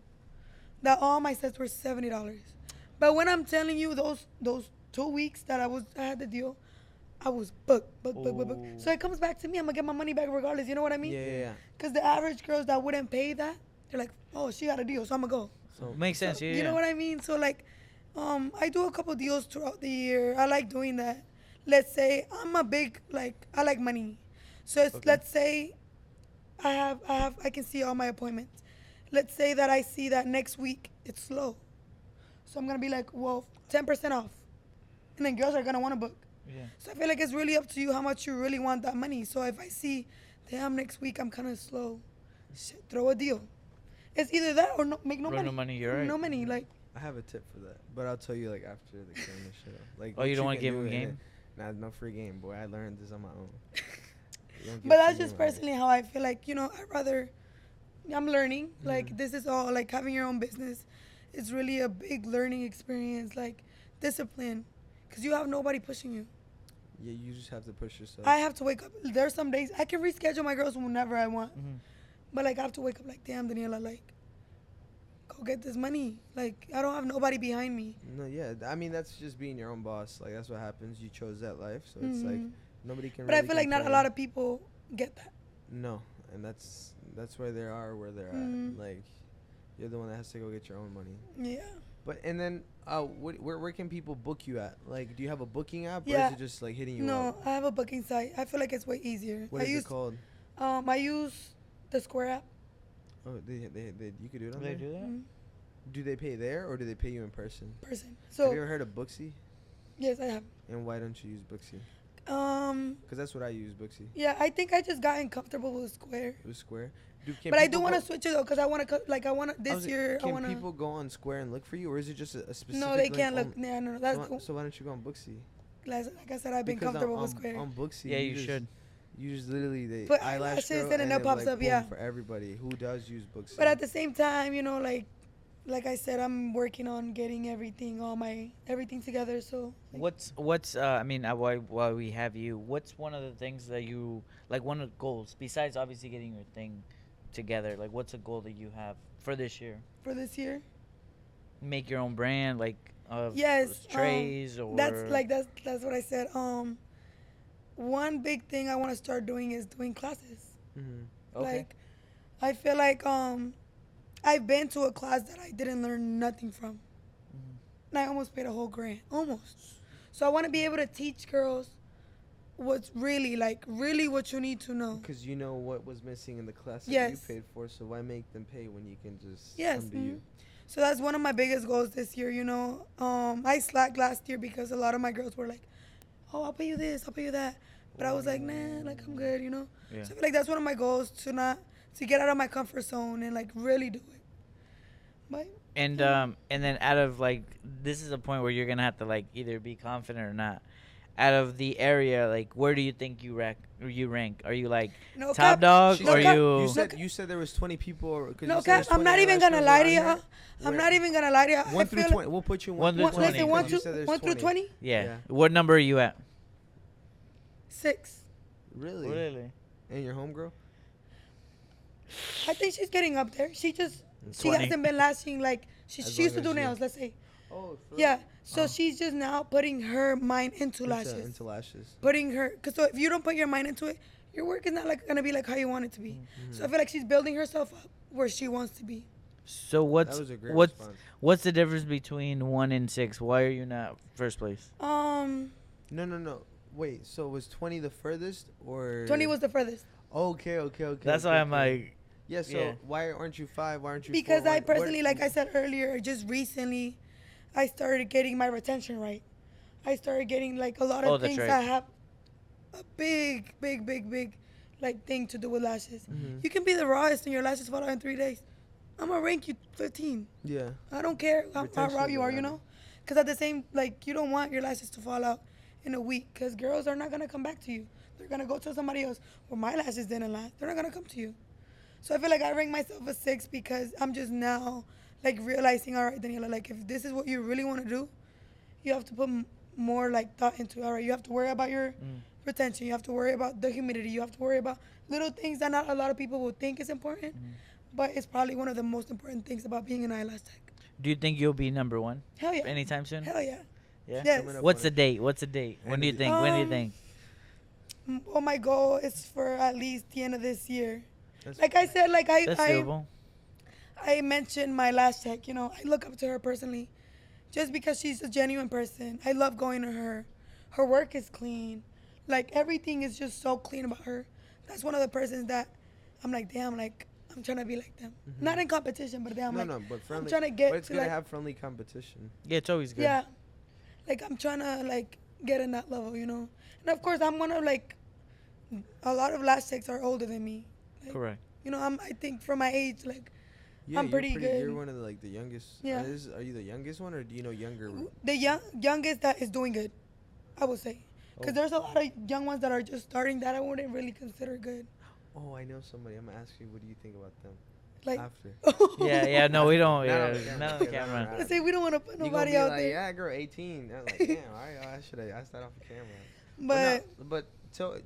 That all my sets were $70. But when I'm telling you those 2 weeks that I had the deal, I was booked. Ooh. So it comes back to me. I'm gonna get my money back regardless. You know what I mean? Yeah. Because the average girls that wouldn't pay that, they're like, oh, she got a deal, so I'm gonna go. So Makes sense. So, Yeah. you know what I mean? So like, I do a couple deals throughout the year. I like doing that. Let's say I'm a big I like money. So it's, let's say I can see all my appointments. Let's say that I see that next week it's slow. So I'm gonna be like, well, 10% off, and then girls are gonna want to book. Yeah. So I feel like it's really up to you how much you really want that money. So if I see, damn, next week I'm kind of slow, shit, throw a deal. It's either that or make no Run money. no money, you're right. No money, like. I have a tip for that, but I'll tell you like after the camera show. Like, Oh, you what don't wanna can give do him and game? then- Nah, no free game, boy. I learned this on my own. You don't get But that's free just game, right? personally how I feel like, I'm learning. Like, this is all, like, having your own business is really a big learning experience, like, discipline. Because you have nobody pushing you. Yeah, you just have to push yourself. I have to wake up. There's some days I can reschedule my girls whenever I want. Mhm. But, like, I have to wake up like, damn, Daniela, like, go get this money. Like, I don't have nobody behind me. No, yeah. I mean, that's just being your own boss. Like, that's what happens. You chose that life, so it's like Mhm. nobody can. But I really feel like not a complain. lot of people get that. No, and that's where they are where they're Mhm. at. Like, you're the one that has to go get your own money. Yeah. But and then, where can people book you at? Like, do you have a booking app, or Yeah. is it just like hitting you No, up? I have a booking site. I feel like it's way easier. What I is use it called? I use the Square app. Oh, they you could do it on They there. do that? Mhm. Do they pay there or do they pay you in person? Person. Have So you ever heard of Booksy? yes, I have. And why don't you use Booksy? Because that's what I use, Booksy. Yeah, I think I just gotten comfortable with Square. It was Square. Can But I do people want to go- switch it though, cause I want to like I want to this year. I Can want to. people go on Square and look for you, or is it just a specific? No, they link can't look. on- Yeah, no, that's So why don't you go on Booksy? like I said. I've been Because comfortable on, with Square. On Booksy, Yeah, you just- should. You just literally they Put eyelash eyelashes girl and then it pops like, up, boom, yeah. for everybody who does use Booksy. But at the same time, you know, like I said, I'm working on getting everything together. So What's I mean, while we have you, what's one of the things that you like? One of the goals besides obviously getting your thing together. Like, what's a goal that you have for this year? for this year, Make your own brand, like of Yes, trays or that's what I said. One big thing I want to start doing is doing classes. Mhm. Okay. Like, I feel like I've been to a class that I didn't learn nothing from. Mhm. And I almost paid a whole grand, almost. So I want to be able to teach girls what's really what you need to know. Because you know what was missing in the class that Yes. you paid for, so why make them pay when you can just Yes. come to you? So that's one of my biggest goals this year. You know, I slacked last year because a lot of my girls were like, "Oh, I'll pay you this, I'll pay you that," but I was like, "Nah, like I'm good," you know. Yeah. So I feel like that's one of my goals to get out of my comfort zone and like really do it. But And then out of like, this is a point where you're gonna have to like either be confident or not. Out of the area, like, where do you think you rank? Are you like no top cap, dog, She or said- you? You said there was 20 people. Or, 'cause no you said there's cap. I'm 20 not even eyelash gonna girls lie to around you. here. I'm Where- not even gonna lie to you. 1 through 20. We'll put you 1 1 through 20. Listen, 'cause you said there's 1 through 20? Yeah. Yeah. What number are you at? 6. Really? And your homegirl? I think she's getting up there. She 20. hasn't been lashing like she As used to long do as you- nails. Let's say. Oh, Yeah. So she's just now putting her mind into lashes. Into lashes. Putting her, cause so if you don't put your mind into it, your work is not like gonna be like how you want it to be. So I feel like she's building herself up where she wants to be. So That was a great what's response. what's the difference between 1 and 6? Why are you not first place? No. Wait, so was 20 the furthest or 20 was the furthest Okay. That's okay, why I'm okay. like, Yeah, so yeah. why aren't you 5? Why aren't you because 4? I personally, like I said earlier, just recently, I started getting my retention right. I started getting like a lot Oh, of that's things right. that have a big, like thing to do with lashes. Mhm. You can be the rawest and your lashes fall out in 3 days. I'm gonna rank you 15. Yeah. I don't care how Retention raw is you what are, you matters. know? Because at the same, like, you don't want your lashes to fall out in a week because girls are not going to come back to you. They're going to go to somebody else. Well, my lashes didn't last. They're not going to come to you. So I feel like I rank myself a 6 because I'm just now, like, realizing, all right, Daniela, like, if this is what you really want to do, you have to put more, like, thought into it. All right, you have to worry about your retention. You have to worry about the humidity. You have to worry about little things that not a lot of people will think is important. But it's probably one of the most important things about being an eyelash tech. do you think you'll be number 1 Hell yeah. anytime soon? Hell yeah. Yeah. Yes. Coming up What's on the it. date? What's the date? When do you think? When do you think? Well, my goal is for at least the end of this year. That's- Like I said, like That's I doable. I mentioned my lash tech. You know, I look up to her personally, just because she's a genuine person. I love going to her. Her work is clean. Like everything is just so clean about her. That's one of the persons that I'm like, damn, like I'm trying to be like them. Not in competition, but damn, like but friendly. trying to get but it's to, good like- to have friendly competition. Yeah, it's always good. yeah, like I'm trying to like get in that level, you know. And of course, I'm one of like a lot of lash techs are older than me. Like, Correct. You know, I think for my age, like Yeah, I'm you're pretty good. You're one of the youngest. Yeah. Are you the youngest one, or do you know younger? the youngest that is doing good, I would say. Because there's a lot of young ones that are just starting that I wouldn't really consider good. Oh, I know somebody. I'm gonna ask you. What do you think about them Like, after? Yeah, no, we don't. Not on Yeah, the camera, not on the okay, not on camera. the I say we don't want to put You gonna nobody be out like, there. yeah, girl, 18. I'm like, damn, I should have asked that off the camera. But But tell, do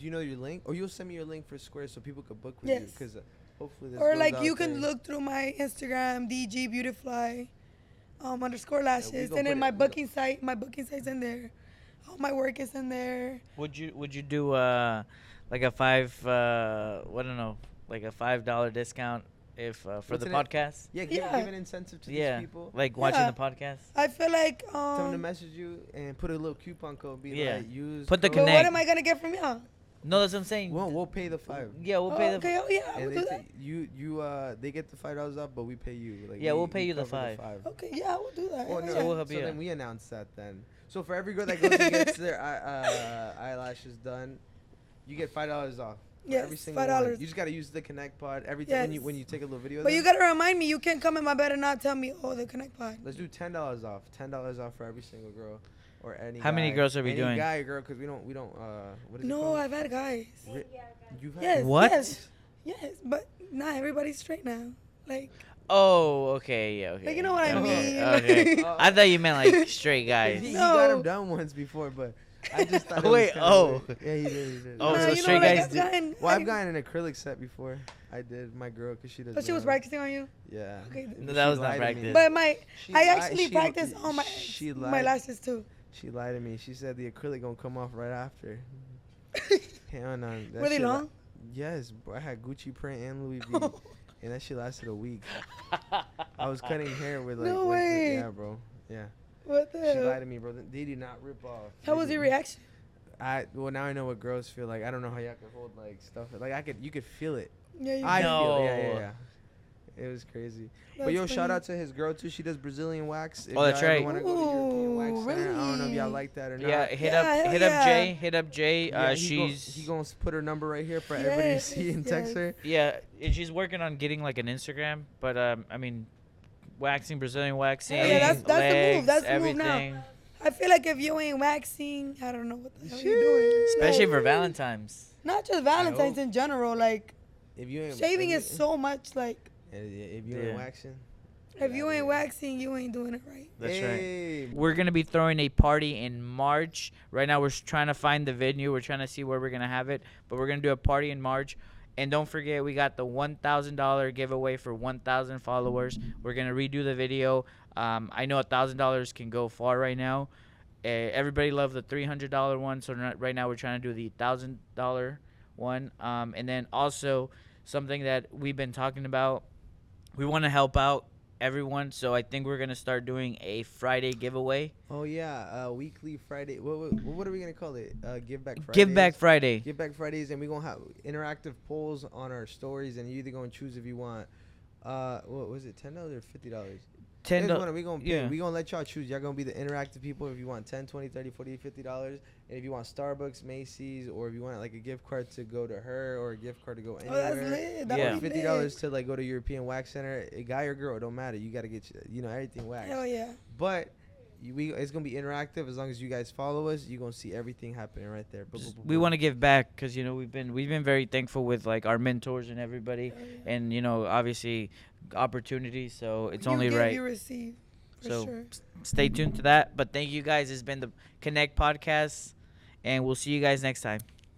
you know your link? Or you'll send me your link for Square so people could book with you, Yes. because hopefully this or goes like out you can there. look through my Instagram, DG Beautifly, underscore lashes, gonna and put then my it- we booking site. My booking site's in there. All my work is in there. Would you do like a $5 discount if for What's the in it? podcast. Yeah, Yeah. give an incentive to Yeah, these people. like watching Yeah. the podcast. I feel like Tell them to message you and put a little coupon code. Be Yeah. like, use. Put the code- But what Connect. am I gonna get from y'all? No, that's what I'm saying. We'll pay the $5. Yeah, we'll pay the. Okay, oh yeah, I And will they do that. they get the $5 off, but we pay you. Like Yeah, we'll pay we you the cover $5. Okay, yeah, I will do that. Oh, yeah, no, yeah. we'll help so you then out. we announce that then. So for every girl that goes and gets their eyelashes done, you get $5 off. For Yes, every single $5. one. You just gotta use the Connect Pod every time Yes. when you take a little video. of But you them. gotta remind me, you can't come in my bed and not tell me, oh, the Connect Pod. Let's do $10 off. $10 off for every single girl, or any. How many guy. girls are we Any doing? Guy, or girl, because we don't. What is it No, called? I've had guys. You've had. Yes, What? yes, but not everybody's straight now. Like, Oh, okay, yeah, okay. Like, you know what I Okay, mean? Okay. Oh. I thought you meant like straight guys. He got him No. done once before, but I just thought. Wait, it was oh. Yeah, he did. He did. Oh, nah, so you straight know, like, guys I've do- gotten- Well, I've I- gotten an acrylic set before. I did my girl because she does. But she was nails. practicing on you. Yeah. Okay. No, that was not lied to me. practice. But She I lied- actually she- practice on she my lied. lashes too. She lied to me. She said the acrylic gonna come off right after. Hell no. that Really shit la- long? Yes, bro. I had Gucci print and Louis V, and that shit lasted a week. I was cutting hair with like. No with- way. yeah, bro. Yeah. What the She hell? lied to me, bro. They did not rip off. How They was your did- reaction? Well, now I know what girls feel like. I don't know how y'all can hold like stuff. Like you could feel it. Yeah, you I did. feel it. Yeah, No. yeah, yeah. It was crazy. But That's yo, shout funny. out to his girl too. She does Brazilian wax. If Oh, that's y'all ever right. wanna go to European wax Ooh, center, I don't know if y'all really? like that or not. Yeah, Yeah, hell hit up yeah. Jay. Hit up Jay. Yeah, She's he gonna put her number right here for everybody to Yes, see and text yes. her. yeah, and she's working on getting like an Instagram. But I mean, waxing, Brazilian waxing, Yeah, that's the move. legs, That's the move now. everything. I feel like if you ain't waxing, I don't know what the hell you're doing. Especially No. for Valentine's. Not just Valentine's in general. Like, If you ain't shaving if is so much. Like, If you Yeah. ain't waxing, if you yeah, ain't yeah. waxing, you ain't doing it right. That's right. hey, We're gonna be throwing a party in March. Right now, we're trying to find the venue. We're trying to see where we're gonna have it, but we're gonna do a party in March. And don't forget, we got the $1,000 giveaway for 1,000 followers. We're gonna redo the video. I know $1,000 can go far right now. Everybody loved the $300 one, so right now we're trying to do the $1,000 one. And then also something that we've been talking about, we want to help out everyone, so I think we're gonna start doing a Friday giveaway. Oh yeah, weekly Friday. What are we gonna call it? Give back Fridays. Give back Friday. Give back Fridays, and we're gonna have interactive polls on our stories, and you either gonna choose if you want. What was it? $10 or $50? $10. We gonna yeah. we gonna let y'all choose. Y'all gonna be the interactive people if you want 10, 20, 30, 40, $50. And if you want Starbucks, Macy's, or if you want like a gift card to go to her or a gift card to go Oh, that's anywhere. lit. That Yeah. would be $50 to like go to European Wax Center. A guy or girl, it don't matter. You gotta get everything waxed. Hell yeah. But it's gonna be interactive as long as you guys follow us. You are gonna see everything happening right there. We want to give back because we've been very thankful with like our mentors and everybody, and obviously opportunities. So it's You only give, right. You receive. For So sure. stay tuned to that. But thank you guys. It's been the Connect podcast, and we'll see you guys next time.